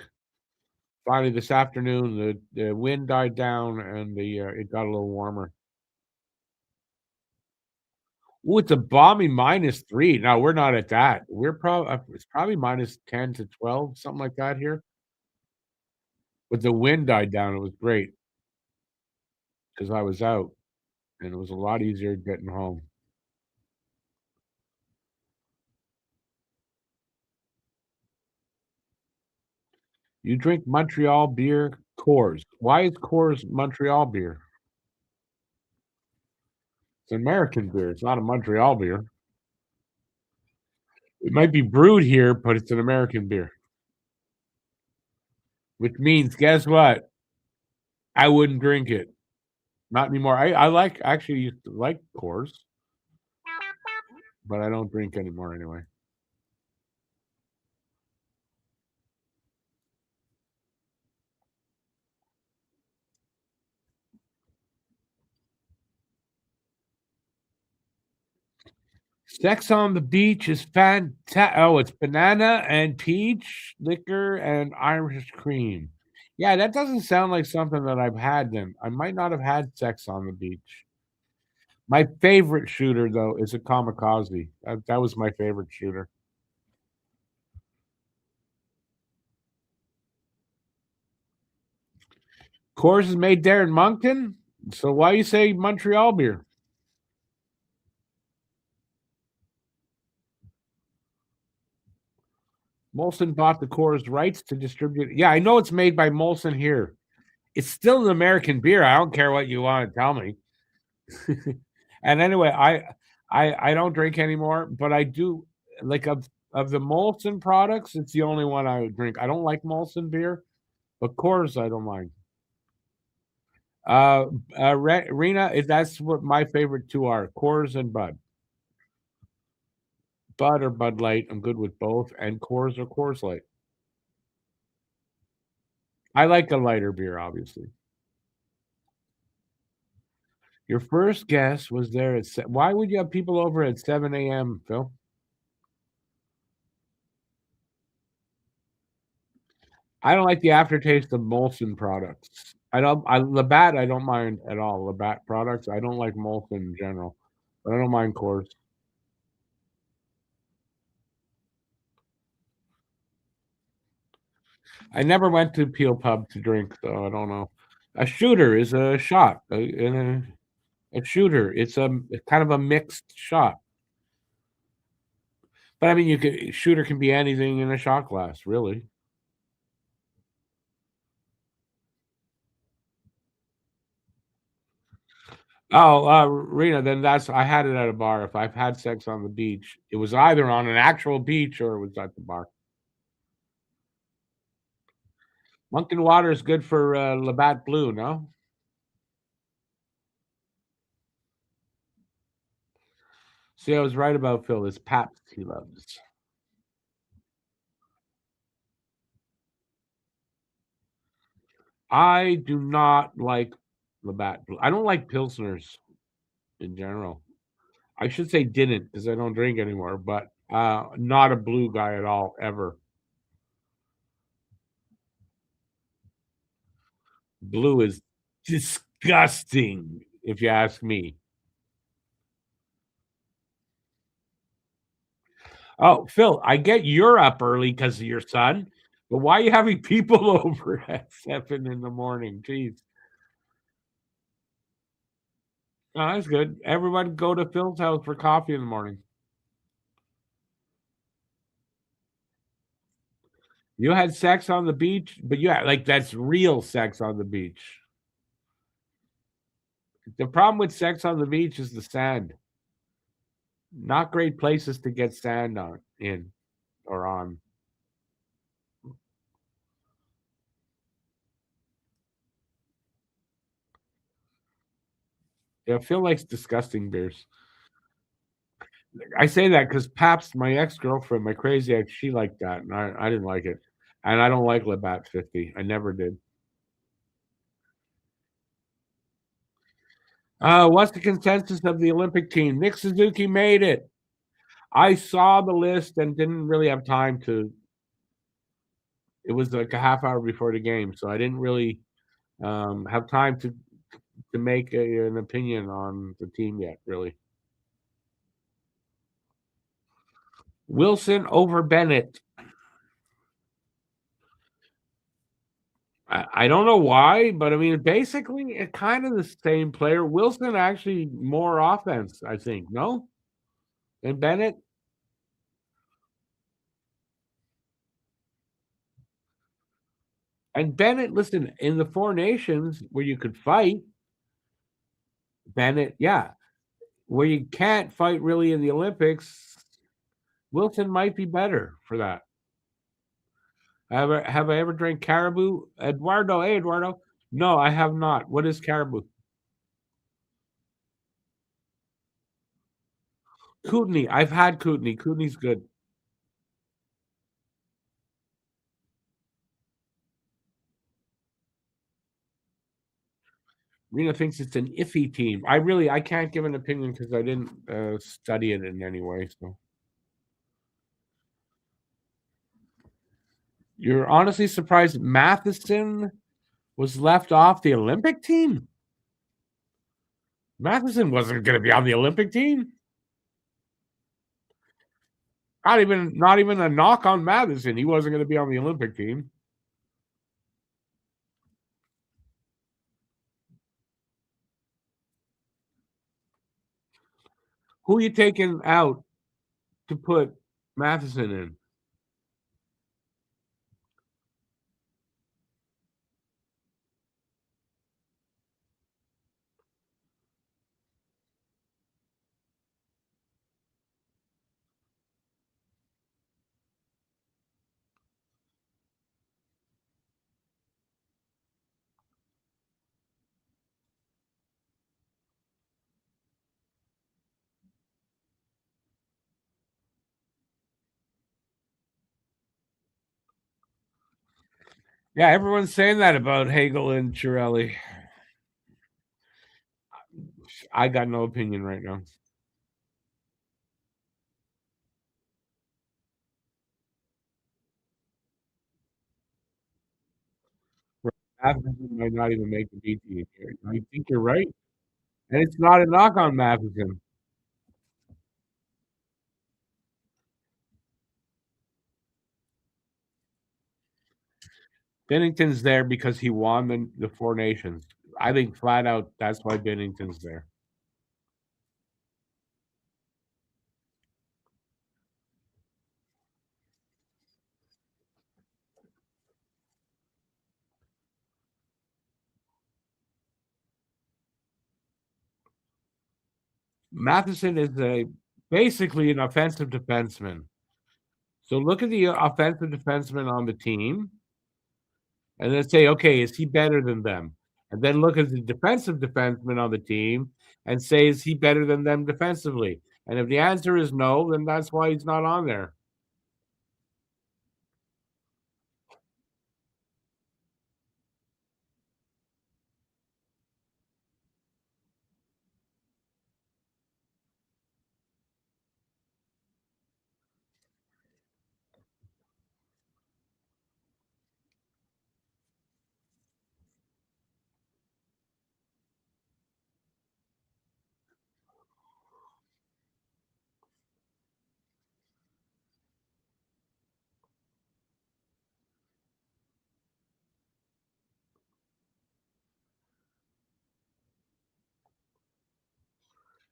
finally this afternoon. The wind died down and it got a little warmer. Ooh, it's a balmy -3. Now we're not at that. We're probably it's probably -10 to 12, something like that here. But the wind died down. It was great because I was out and it was a lot easier getting home. You drink Montreal beer, Coors. Why is Coors Montreal beer? It's an American beer. It's not a Montreal beer. It might be brewed here, but it's an American beer, which means guess what? I wouldn't drink it. Not anymore. I like actually used to like Coors, but I don't drink anymore anyway. Sex on the beach is fantastic. Oh, it's banana and peach liquor and Irish cream. Yeah, that doesn't sound like something that I've had then. I might not have had sex on the beach. My favorite shooter, though, is a kamikaze. That was my favorite shooter. Coors is made there in Moncton. So why you say Montreal beer? Molson bought the Coors rights to distribute. Yeah, I know it's made by Molson here. It's still an American beer. I don't care what you want to tell me. And anyway, I don't drink anymore, but I do like of the Molson products, it's the only one I would drink. I don't like Molson beer, but Coors I don't mind. Rena, that's what my favorite two are: Coors and Bud. Bud or Bud Light, I'm good with both, and Coors or Coors Light. I like a lighter beer, obviously. Your first guest was there at why would you have people over at 7 AM, Phil? I don't like the aftertaste of Molson products. Labatt, I don't mind at all. Labatt products, I don't like Molson in general, but I don't mind Coors. I never went to Peel Pub to drink, so I don't know. A shooter is a shot. A shooter, it's kind of a mixed shot. But I mean, you could shooter can be anything in a shot glass, really. Oh, Rena, then that's I had it at a bar. If I've had sex on the beach, it was either on an actual beach or it was at the bar. Moncton water is good for Labatt Blue, no? See, I was right about Phil. It's Pabst he loves. I do not like Labatt Blue. I don't like Pilsners in general. I should say didn't because I don't drink anymore, but not a blue guy at all, ever. Blue is disgusting, if you ask me. Oh, Phil, I get you're up early because of your son, but why are you having people over at 7 in the morning? Jeez. Oh, that's good. Everyone go to Phil's house for coffee in the morning. You had sex on the beach, but you had like that's real sex on the beach. The problem with sex on the beach is the sand. Not great places to get sand on in or on. Yeah, Phil likes disgusting beers. I say that because Paps, my ex-girlfriend, my crazy ex, she liked that, and I didn't like it. And I don't like Labatt 50. I never did. What's the consensus of the Olympic team? Nick Suzuki made it. I saw the list and didn't really have time to. It was like a half hour before the game, so I didn't really have time to make an opinion on the team yet. Really, Wilson over Bennett. I don't know why, but I mean, basically, it's kind of the same player. Wilson actually more offense, I think. No, than Bennett. And Bennett, listen, in the Four Nations where you could fight, Bennett, yeah, where you can't fight really in the Olympics, Wilson might be better for that. Have I ever drank caribou? Eduardo, hey Eduardo. No, I have not. What is caribou? Kootenai. I've had Kootenai. Kootenai's good. Rena thinks it's an iffy team. I can't give an opinion because I didn't study it in any way. So you're honestly surprised Matheson was left off the Olympic team? Matheson wasn't going to be on the Olympic team. Not even a knock on Matheson. He wasn't going to be on the Olympic team. Who are you taking out to put Matheson in? Yeah, everyone's saying that about Hagel and Chiarelli. I got no opinion right now. Matheson might not even make the B team here. I think you're right. And it's not a knock on Matheson. Bennington's there because he won the Four Nations. I think flat out that's why Bennington's there. Matheson is a basically an offensive defenseman. So look at the offensive defenseman on the team and then say, okay, is he better than them? And then look at the defensive defenseman on the team and say, is he better than them defensively? And if the answer is no, then that's why he's not on there.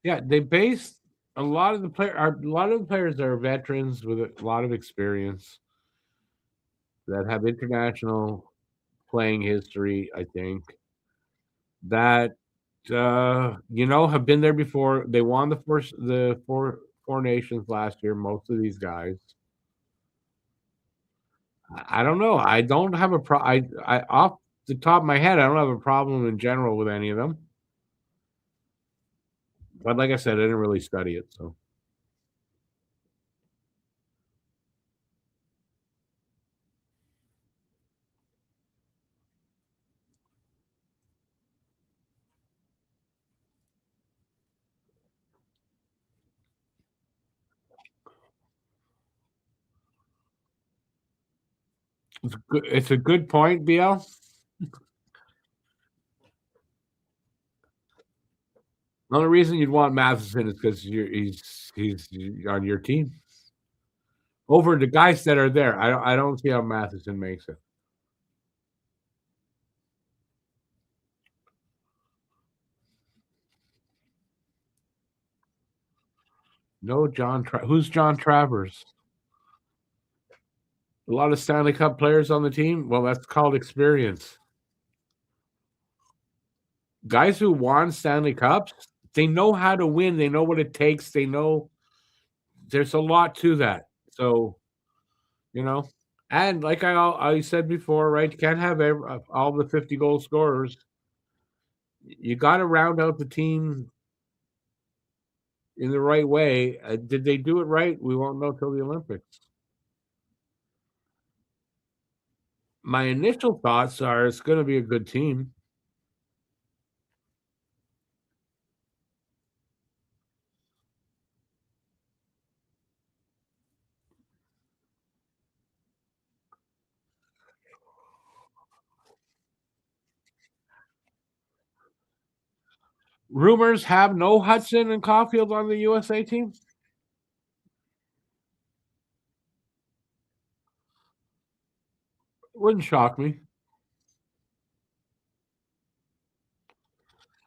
Yeah, they based a lot of the players are veterans with a lot of experience that have international playing history, I think, that have been there before. They won the four nations last year, most of these guys. I don't know. I don't have a I off the top of my head, I don't have a problem in general with any of them. But like I said, I didn't really study it, so it's a good point, BL. The only reason you'd want Matheson is because he's on your team. Over the guys that are there, I don't see how Matheson makes it. No who's John Travers? A lot of Stanley Cup players on the team. Well, that's called experience. Guys who won Stanley Cups, they know how to win. They know what it takes. They know there's a lot to that. So, you know, and like I said before, right? You can't have all the 50 goal scorers. You got to round out the team in the right way. Did they do it right? We won't know till the Olympics. My initial thoughts are it's going to be a good team. Rumors have no Hudson and Caulfield on the USA team. Wouldn't shock me.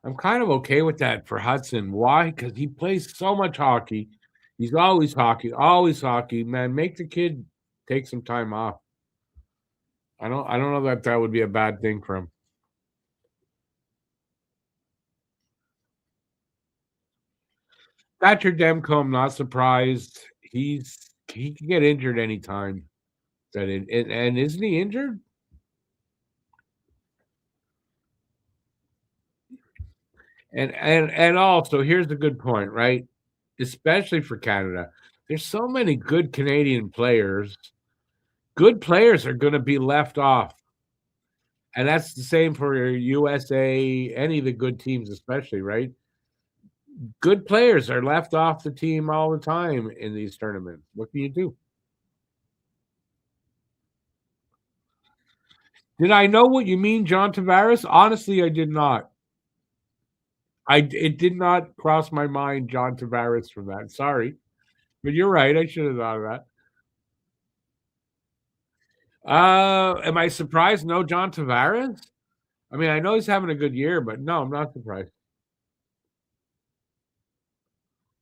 I'm kind of okay with that for Hudson. Why? Because he plays so much hockey. He's always hockey, always hockey. Man, make the kid take some time off. I don't know that would be a bad thing for him. Thatcher Demko, I'm not surprised. He can get injured anytime. And isn't he injured? And also here's a good point, right? Especially for Canada. There's so many good Canadian players. Good players are going to be left off. And that's the same for USA, any of the good teams, especially, right? Good players are left off the team all the time in these tournaments. What can you do? Did I know what you mean, John Tavares? Honestly, I did not. It did not cross my mind, John Tavares, from that. Sorry, but you're right. I should have thought of that. Am I surprised? No, John Tavares. I mean, I know he's having a good year, but no, I'm not surprised.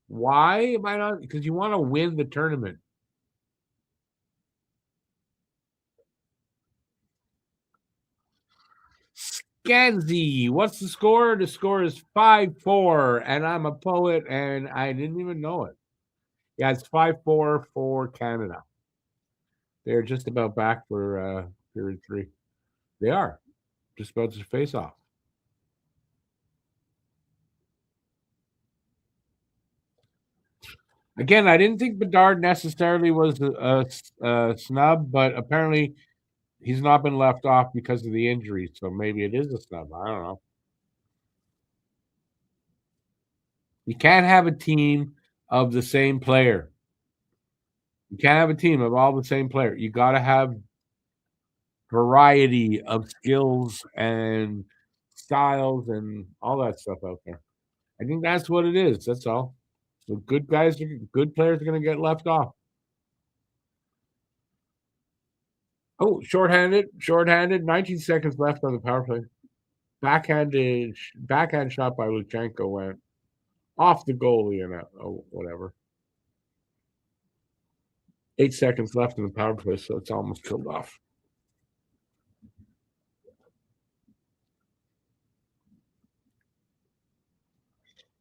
Why am I not? Because you want to win the tournament. Gansey, what's the score? The score is 5-4, and I'm a poet, and I didn't even know it. Yeah, it's 5-4 for Canada. They're just about back for period three. They are just about to face off. Again, I didn't think Bedard necessarily was a snub, but apparently he's not been left off because of the injury. So maybe it is a snub. I don't know. You can't have a team of the same player. You can't have a team of all the same player. You got to have variety of skills and styles and all that stuff out there. I think that's what it is. That's all. So good players are going to get left off. Oh, shorthanded. 19 seconds left on the power play. Backhand shot by Luchenko went. off the goalie and whatever. 8 seconds left in the power play, so it's almost killed off.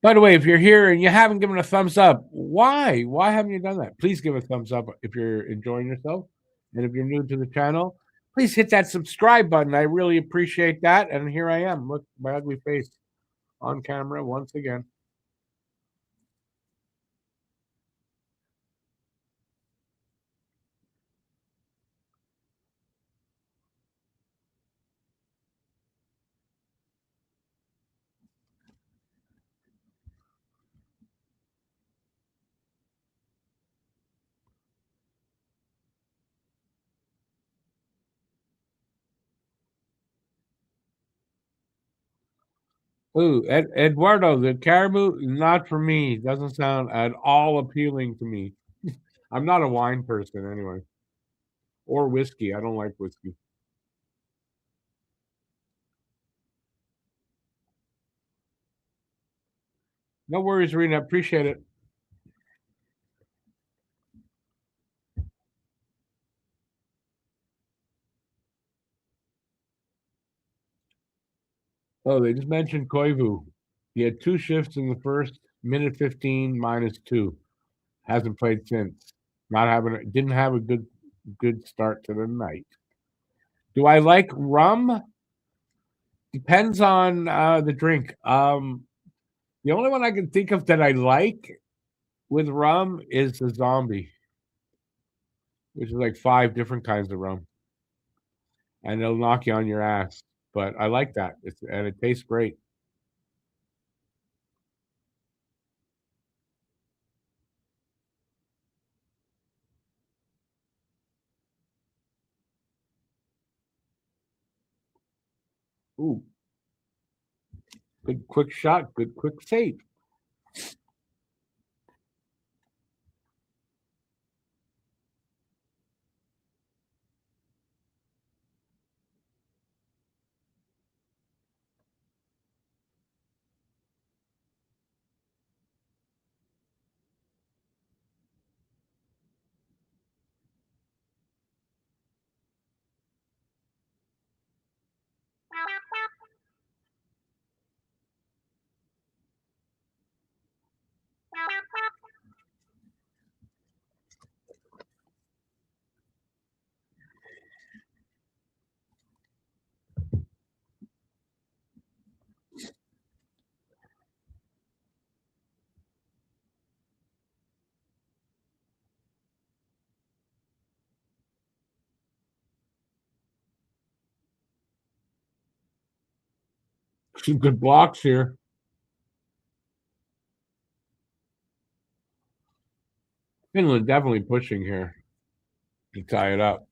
By the way, if you're here and you haven't given a thumbs up, why? Why haven't you done that? Please give a thumbs up if you're enjoying yourself. And if you're new to the channel, please hit that subscribe button. I really appreciate that. And here I am. Look, my ugly face on camera once again. Ooh, Eduardo, the caribou, not for me. Doesn't sound at all appealing to me. I'm not a wine person anyway, or whiskey. I don't like whiskey. No worries, Rena. Appreciate it. Oh, they just mentioned Koivu. He had 2 shifts in the first, minute 15 -2. Hasn't played since. Not having didn't have a good start to the night. Do I like rum? Depends on the drink. The only one I can think of that I like with rum is the zombie, which is like 5 different kinds of rum, and it'll knock you on your ass. But I like that. And it tastes great. Ooh, good quick shot, good quick save. Some good blocks here. Finland definitely pushing here to tie it up.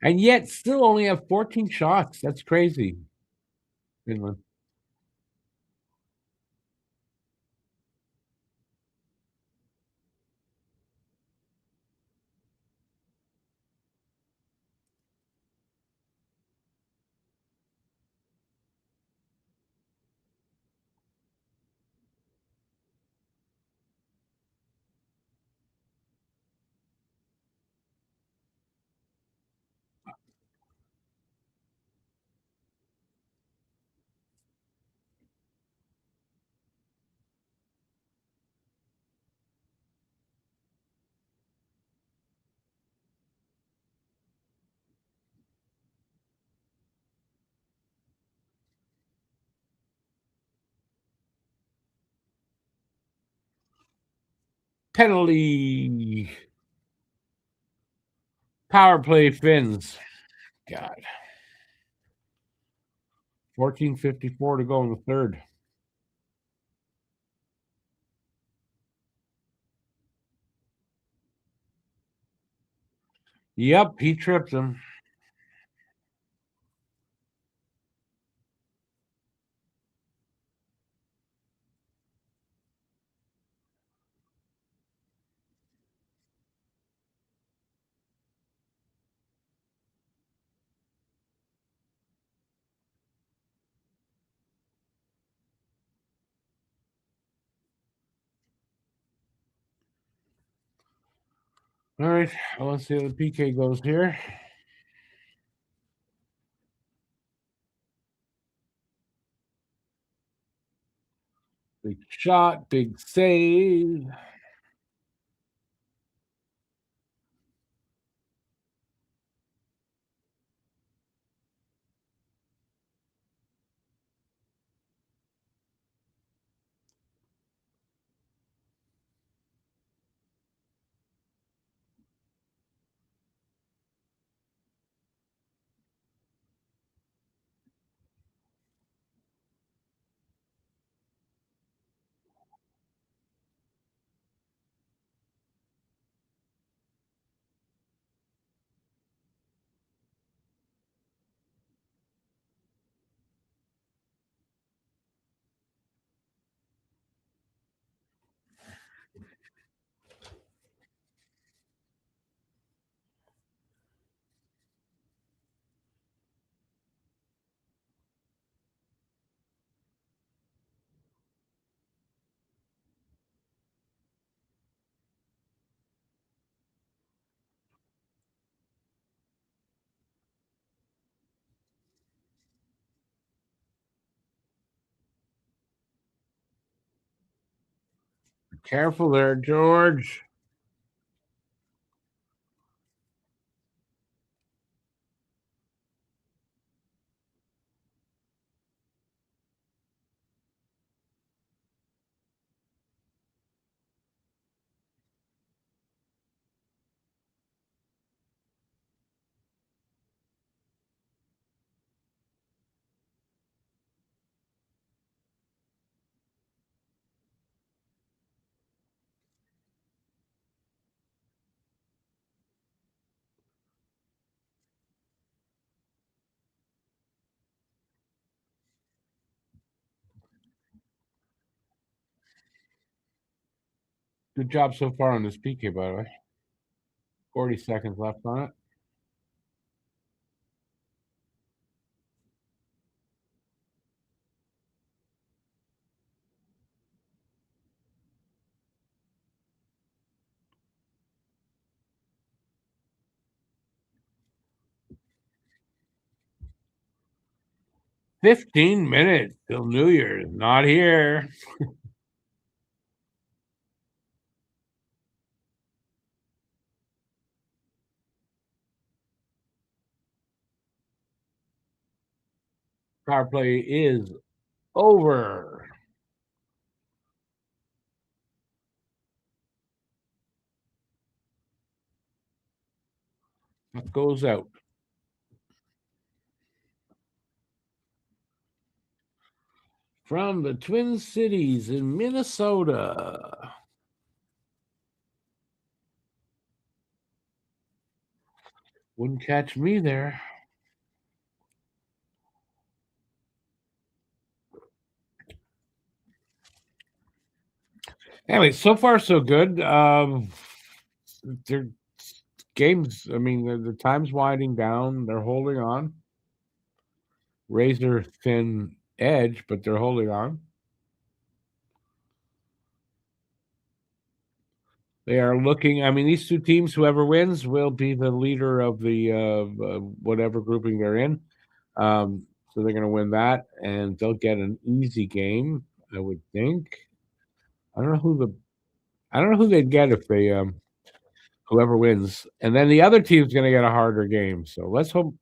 And yet still only have 14 shots. That's crazy. Finland. Penalty. Power play Finns. God. 14:54 to go in the third. Yep, he tripped him. All right, let's see how the PK goes here. Big shot, big save. Careful there, George. Good job so far on this PK, by the way. 40 seconds left on it. $15 minutes till New Year's. Not here. Power play is over. That goes out. From the Twin Cities in Minnesota. Wouldn't catch me there. Anyway, so far so good. Their games, I mean, the time's winding down. They're holding on. Razor thin edge, but they're holding on. They are looking. I mean, these two teams, whoever wins, will be the leader of the whatever grouping they're in. So they're going to win that, and they'll get an easy game, I would think. I don't know who they'd get if they whoever wins, and then the other team's going to get a harder game. So let's hope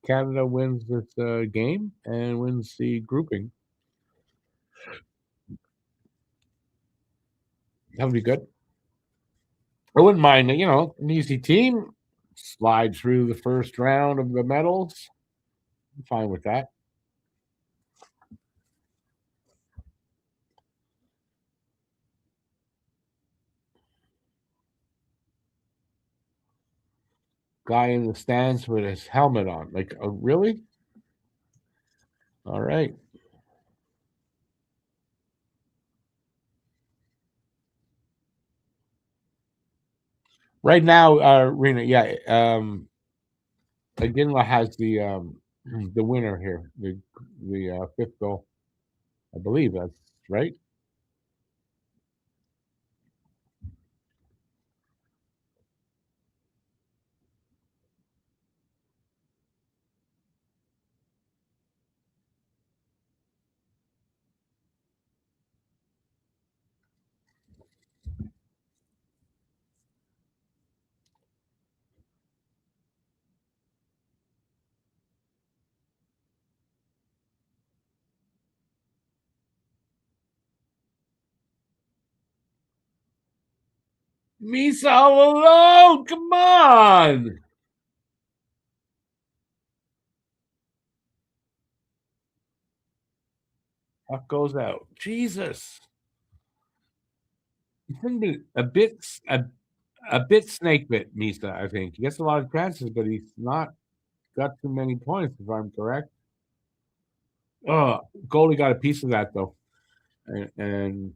Canada wins this game and wins the grouping. That would be good. I wouldn't mind, an easy team slide through the first round of the medals. I'm fine with that. Guy in the stands with his helmet on. Like, really? All right. Right now, Rena, yeah, Aginla has the winner here, the fifth goal. I believe that's right. Misa all alone. Come on. Puck goes out. Jesus. He's been a bit snake bit, Misa, I think. He gets a lot of chances, but he's not got too many points, if I'm correct. Oh, goalie got a piece of that though. And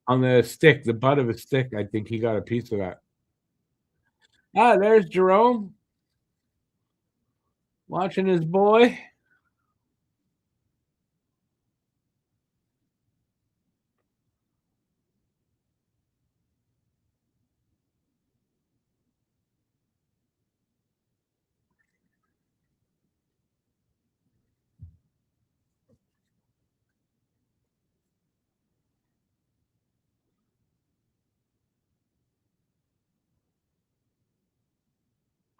on the stick, the butt of his stick, I think he got a piece of that. Ah, there's Jerome watching his boy.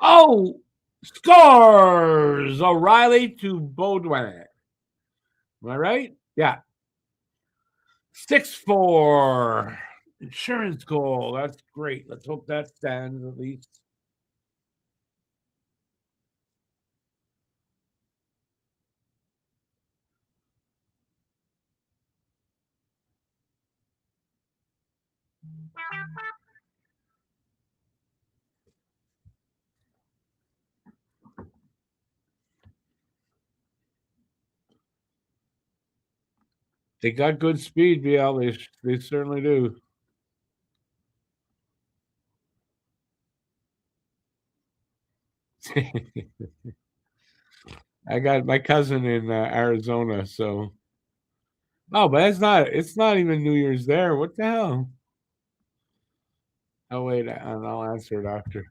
Oh, scores! O'Reilly to Baudouin. Am I right? Yeah. 6-4. Insurance goal. That's great. Let's hope that stands at least. They got good speed, BL. They certainly do. I got my cousin in Arizona, so. Oh, but it's not even New Year's there. What the hell? Oh, wait, and I'll answer it after.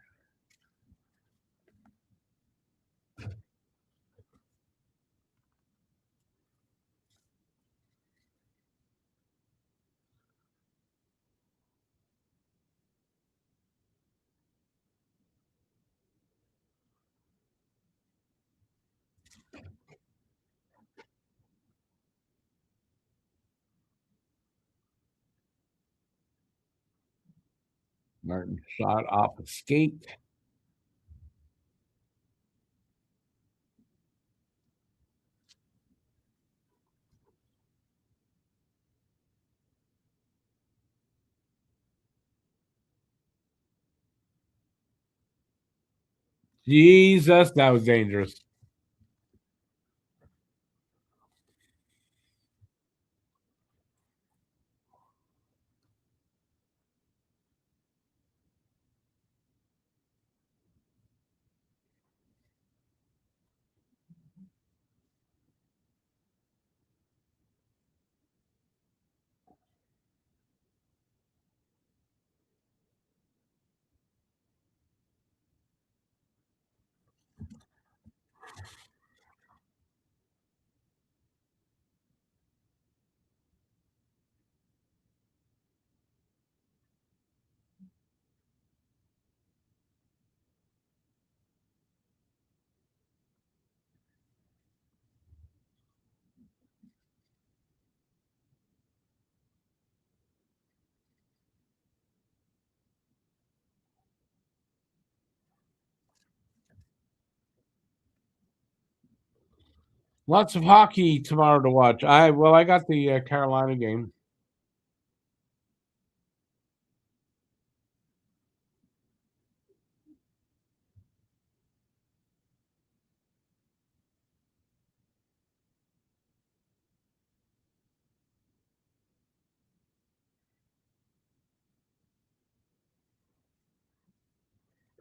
Martin shot off a skate. Jesus, that was dangerous. Lots of hockey tomorrow to watch. I got the Carolina game.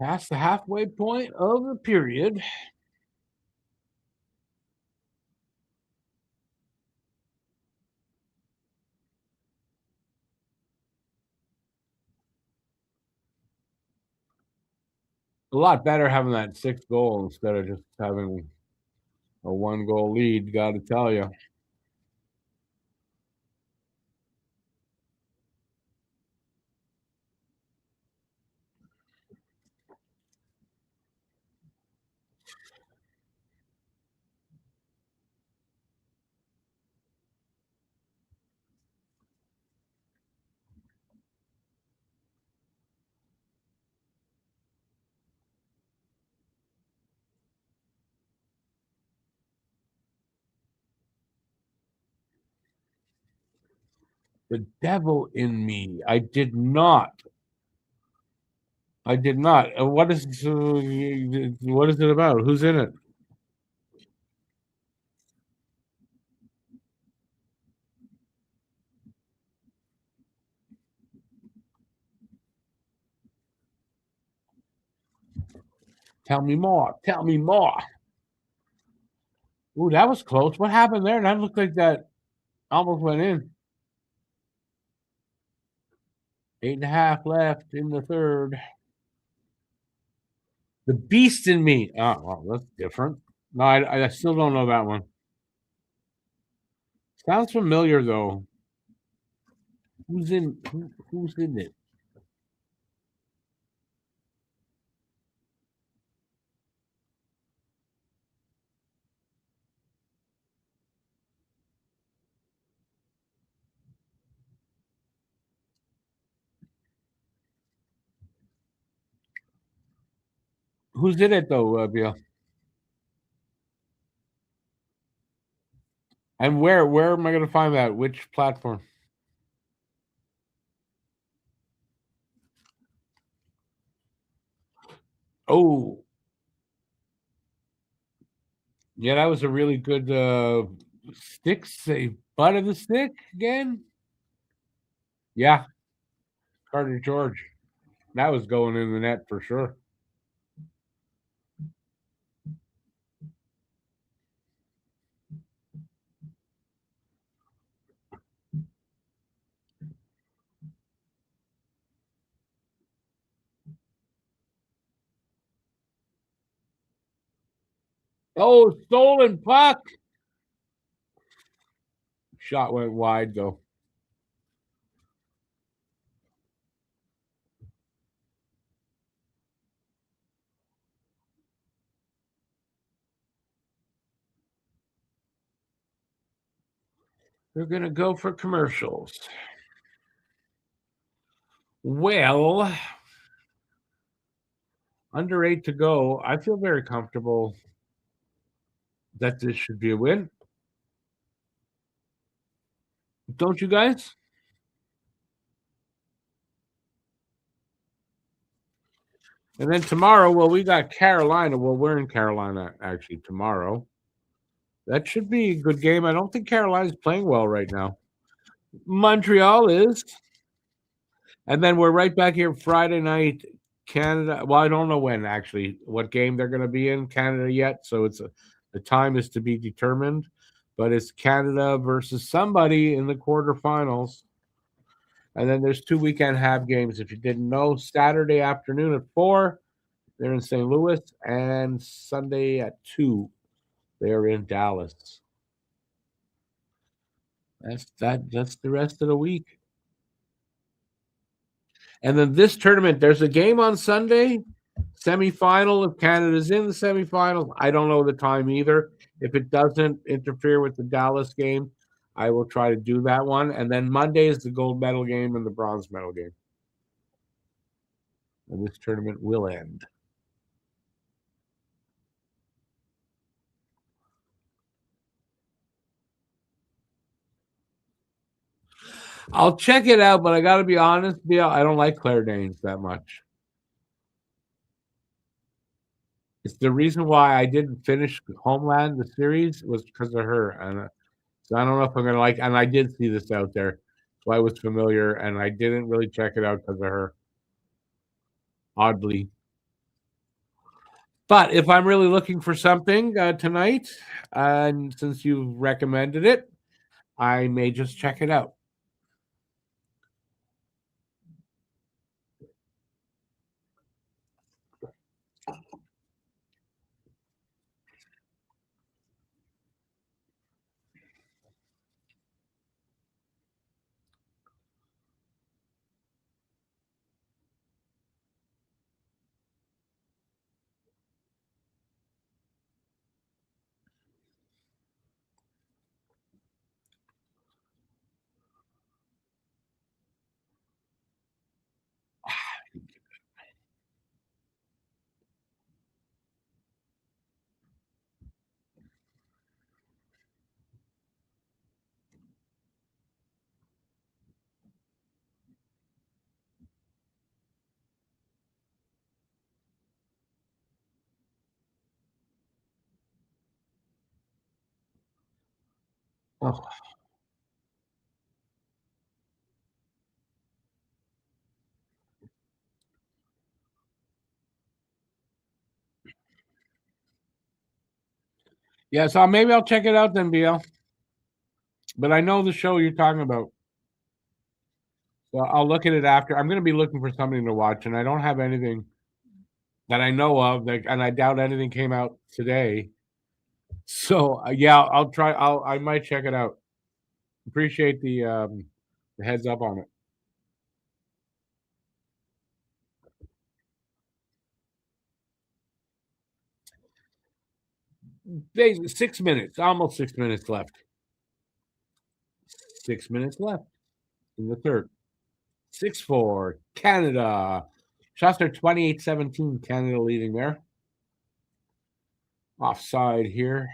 Past the halfway point of the period. A lot better having that 6 goal instead of just having a 1 goal lead, got to tell you. The Devil in Me. I did not. I did not. What is it about? Who's in it? Tell me more. Tell me more. Ooh, that was close. What happened there? That looked like that almost went in. 8.5 left in the third. The Beast in Me. Oh, well, that's different. No, I still don't know that one. Sounds familiar though. Who's in it? Who's in it though, Bill? And where am I going to find that? Which platform? Oh, yeah, that was a really good stick save. Butt of the stick again. Yeah, Carter George. That was going in the net for sure. Oh, stolen puck. Shot went wide though. They're going to go for commercials. Well, under 8 to go. I feel very comfortable that this should be a win. Don't you guys? And then tomorrow, well, we got Carolina. Well, we're in Carolina actually tomorrow. That should be a good game. I don't think Carolina's playing well right now. Montreal is. And then we're right back here Friday night, Canada. Well, I don't know when actually, what game they're going to be in Canada yet. So the time is to be determined. But it's Canada versus somebody in the quarterfinals. And then there's 2 weekend Hab games. If you didn't know, Saturday afternoon at 4, they're in St. Louis, and Sunday at 2, they're in Dallas. That's the rest of the week. And then this tournament, there's a game on Sunday, semifinal. If Canada's in the semifinals, I don't know the time either. If it doesn't interfere with the Dallas game, I will try to do that one. And then Monday is the gold medal game and the bronze medal game. And this tournament will end. I'll check it out, but I got to be honest, Bill, I don't like Claire Danes that much. It's the reason why I didn't finish Homeland, the series, was because of her. And so I don't know if I'm going to like, and I did see this out there. So I was familiar, and I didn't really check it out because of her, oddly. But if I'm really looking for something tonight, and since you recommended it, I may just check it out. Oh. Yeah, so maybe I'll check it out then, BL. But I know the show you're talking about. So I'll look at it after. I'm going to be looking for something to watch, and I don't have anything that I know of, and I doubt anything came out today. So yeah, I'll try. I might check it out. Appreciate the heads up on it. 6 minutes, almost 6 minutes left. 6 minutes left in the third. 6-4, Canada. Shots are 28-17. Canada leading there. Offside here.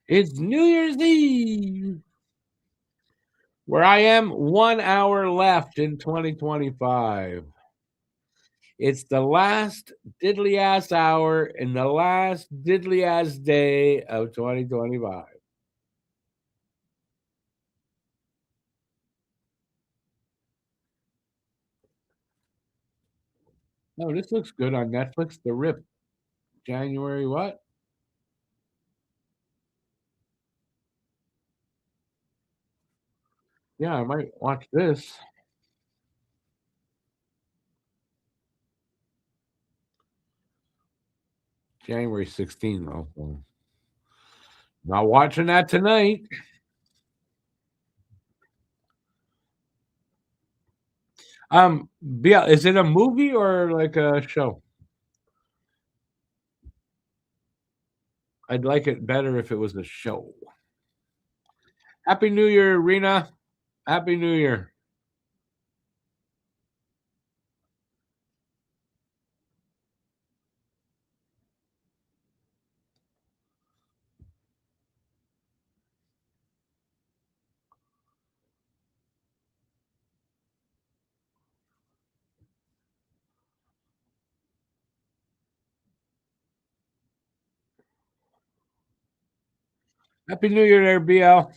It's New Year's Eve, where I am 1 hour left in 2025. It's the last diddly ass hour in the last diddly ass day of 2025. No, this looks good on Netflix. The Rip. January what? Yeah, I might watch this. January 16th. Also. Not watching that tonight. Yeah, is it a movie or like a show? I'd like it better if it was a show. Happy New Year, Rena. Happy New Year. Happy New Year there, BL.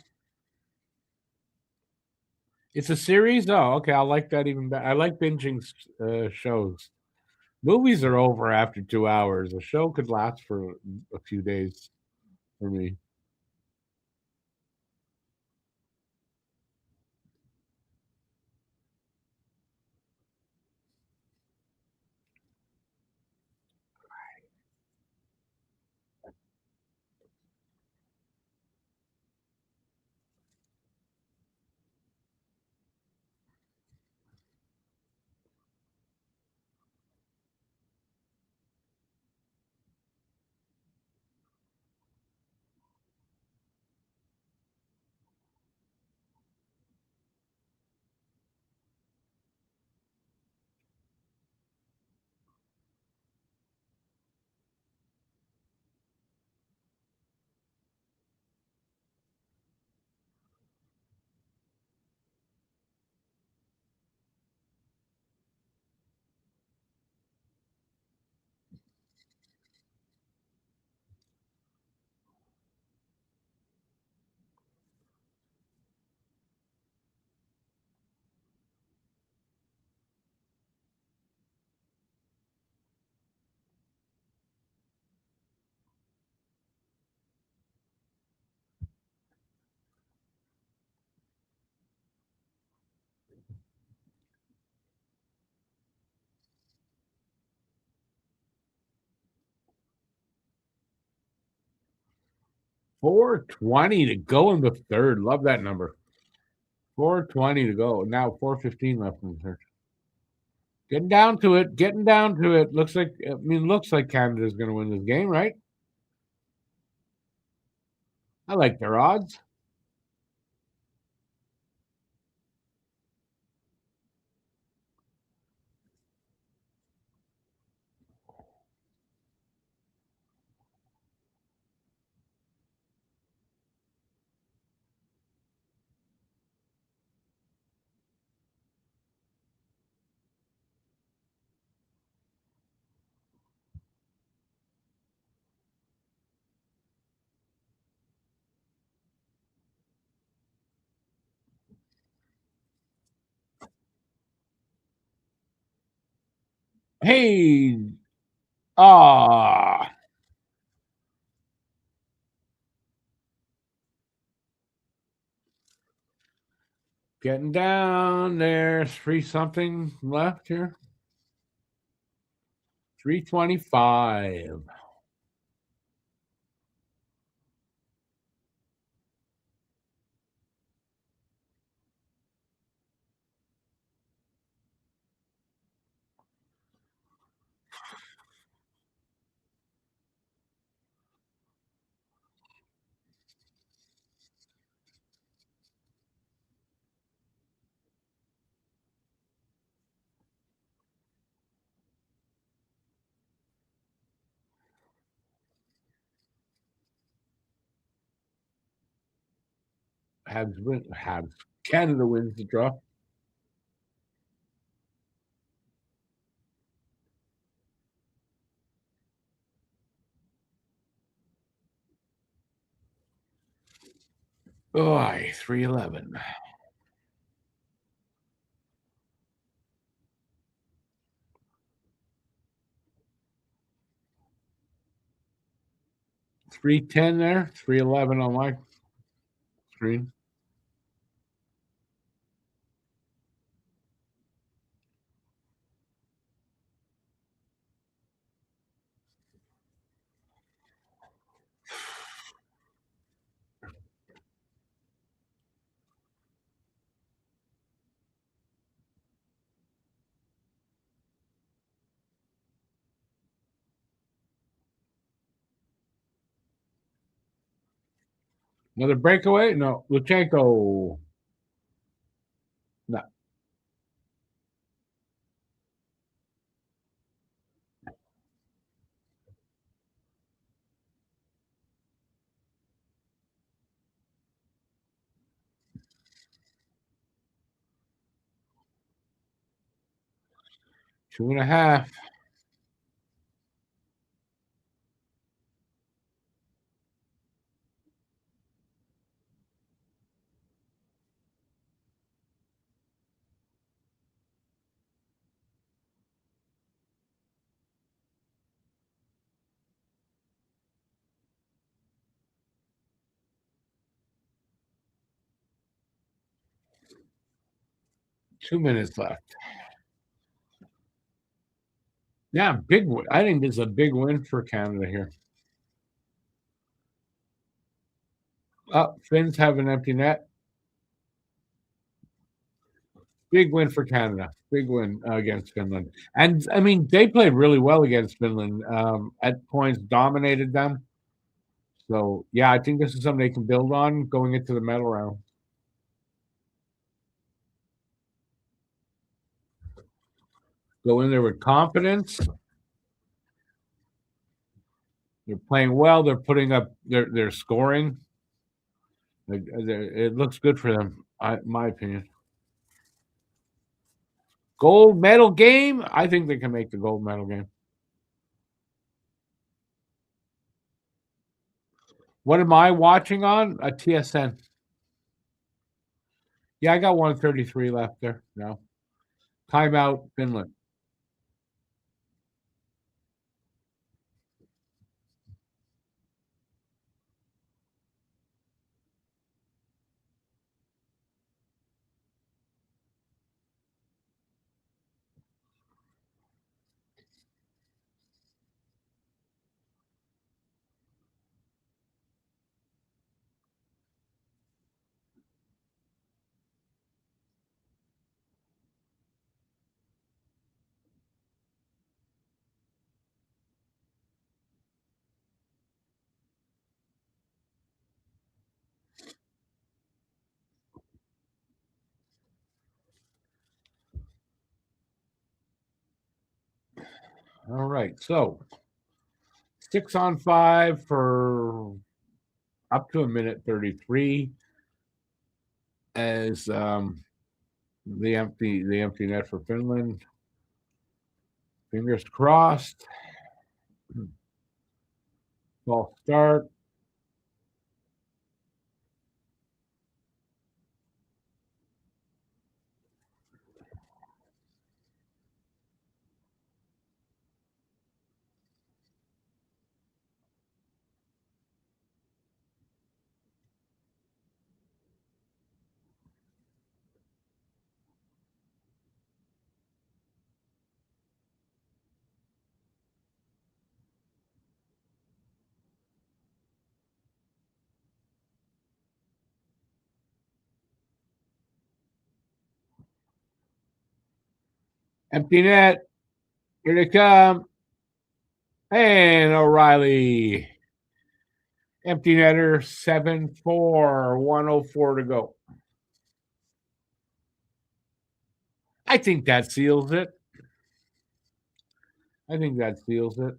It's a series? Oh, okay. I like that even better. I like binging shows. Movies are over after 2 hours. A show could last for a few days for me. $4.20 to go in the third. Love that number. 4:20 to go. Now 4:15 left in the third. Getting down to it. Getting down to it. Looks like Canada's going to win this game, right? I like their odds. Hey, ah, getting down there. 3-something left here. 3:25. Habs win. Habs. Canada wins the draw. Oh, 3:11. 3:10 there. 3:11 on my screen. Another breakaway? No. Luchenko. No. 2.5. Two minutes left. Yeah, big win. I think this is a big win for Canada here. Finns have an empty net. Big win for Canada. Big win against Finland. And I mean, they played really well against Finland. At points, dominated them. So yeah, I think this is something they can build on going into the medal round. Go in there with confidence. They're playing well. They're putting up. They're scoring. It looks good for them. My opinion. Gold medal game. I think they can make the gold medal game. What am I watching on? A TSN. Yeah, I got 133 left there. No. Timeout, Finland. All right. So 6-on-5 for up to a minute 33 as the empty net for Finland. Fingers crossed. False start. Empty net. Here they come. And O'Reilly. Empty netter, 7-4, 104 to go. I think that seals it. I think that seals it.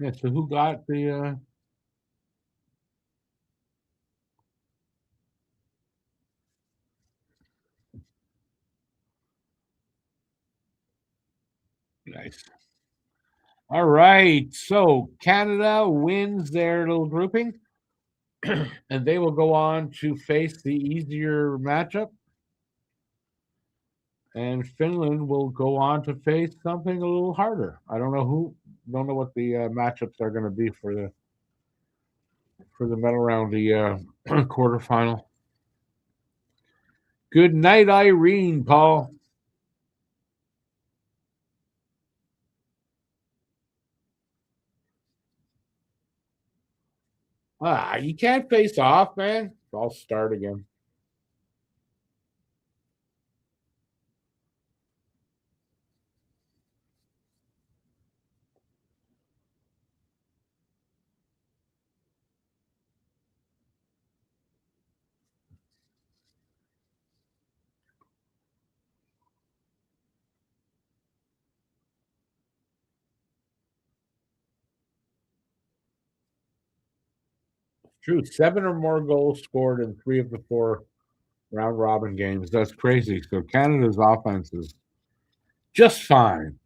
Yeah, so who got the nice. All right. So Canada wins their little grouping, and they will go on to face the easier matchup. And Finland will go on to face something a little harder. I don't know what the matchups are going to be for the medal round, the quarterfinal. Good night, Irene, Paul. You can't face off, man. I'll start again. True. 7 or more goals scored in 3 of the 4 round robin games. That's crazy. So Canada's offense is just fine.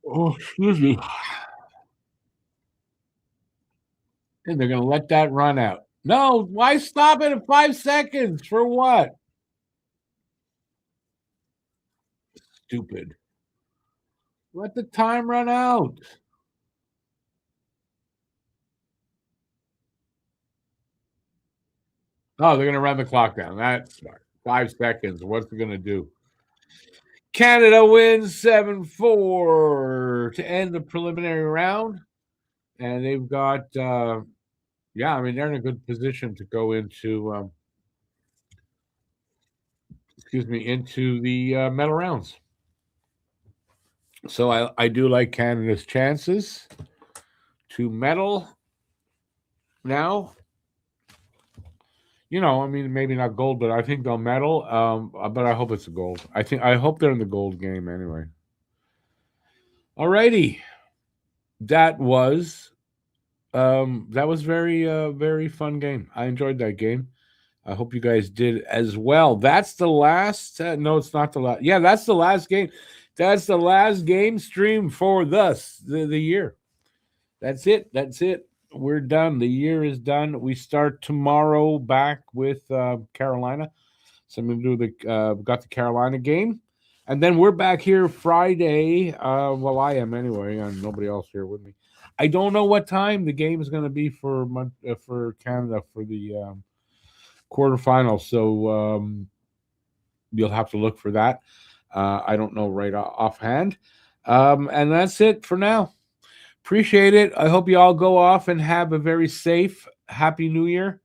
Oh, excuse me. And they're going to let that run out. No, why stop it at 5 seconds? For what? Stupid. Let the time run out. Oh, they're going to run the clock down. That's smart. 5 seconds. What's it going to do? Canada wins 7-4 to end the preliminary round. And they've got, they're in a good position to go into, into the medal rounds. So I do like Canada's chances to medal now. Maybe not gold, but I think they'll medal. But I hope it's a gold. I hope they're in the gold game anyway. Alrighty, that was very very fun game. I enjoyed that game. I hope you guys did as well. That's the last. No, it's not the last. Yeah, that's the last game. That's the last game stream for the year. That's it. That's it. We're done. The year is done. We start tomorrow back with Carolina. So I'm going to do got the Carolina game. And then we're back here Friday. Well, I am anyway, and nobody else here with me. I don't know what time the game is going to be for Canada for the quarterfinal. So you'll have to look for that. I don't know right offhand. And that's it for now. Appreciate it. I hope you all go off and have a very safe, happy New Year.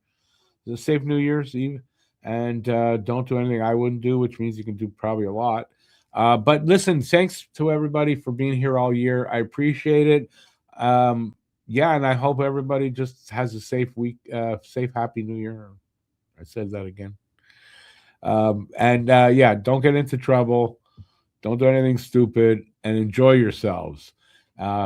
A safe New Year's Eve. And don't do anything I wouldn't do, which means you can do probably a lot. But listen, thanks to everybody for being here all year. I appreciate it. And I hope everybody just has a safe week, safe, happy New Year. I said that again. Don't get into trouble. Don't do anything stupid and enjoy yourselves.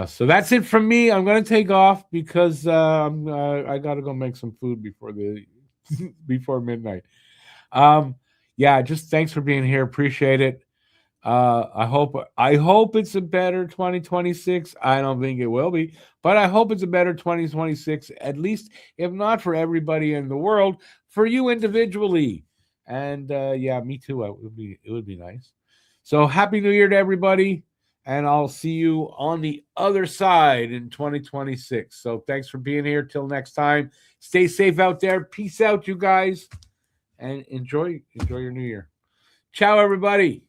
So that's it from me. I'm going to take off because I got to go make some food before midnight. Just thanks for being here. Appreciate it. I hope it's a better 2026. I don't think it will be, but I hope it's a better 2026, at least if not for everybody in the world, for you individually. And yeah, me too. It would be nice. So happy New Year to everybody, and I'll see you on the other side in 2026. So thanks for being here. Till next time, stay safe out there. Peace out, you guys, and enjoy your New Year. Ciao, everybody.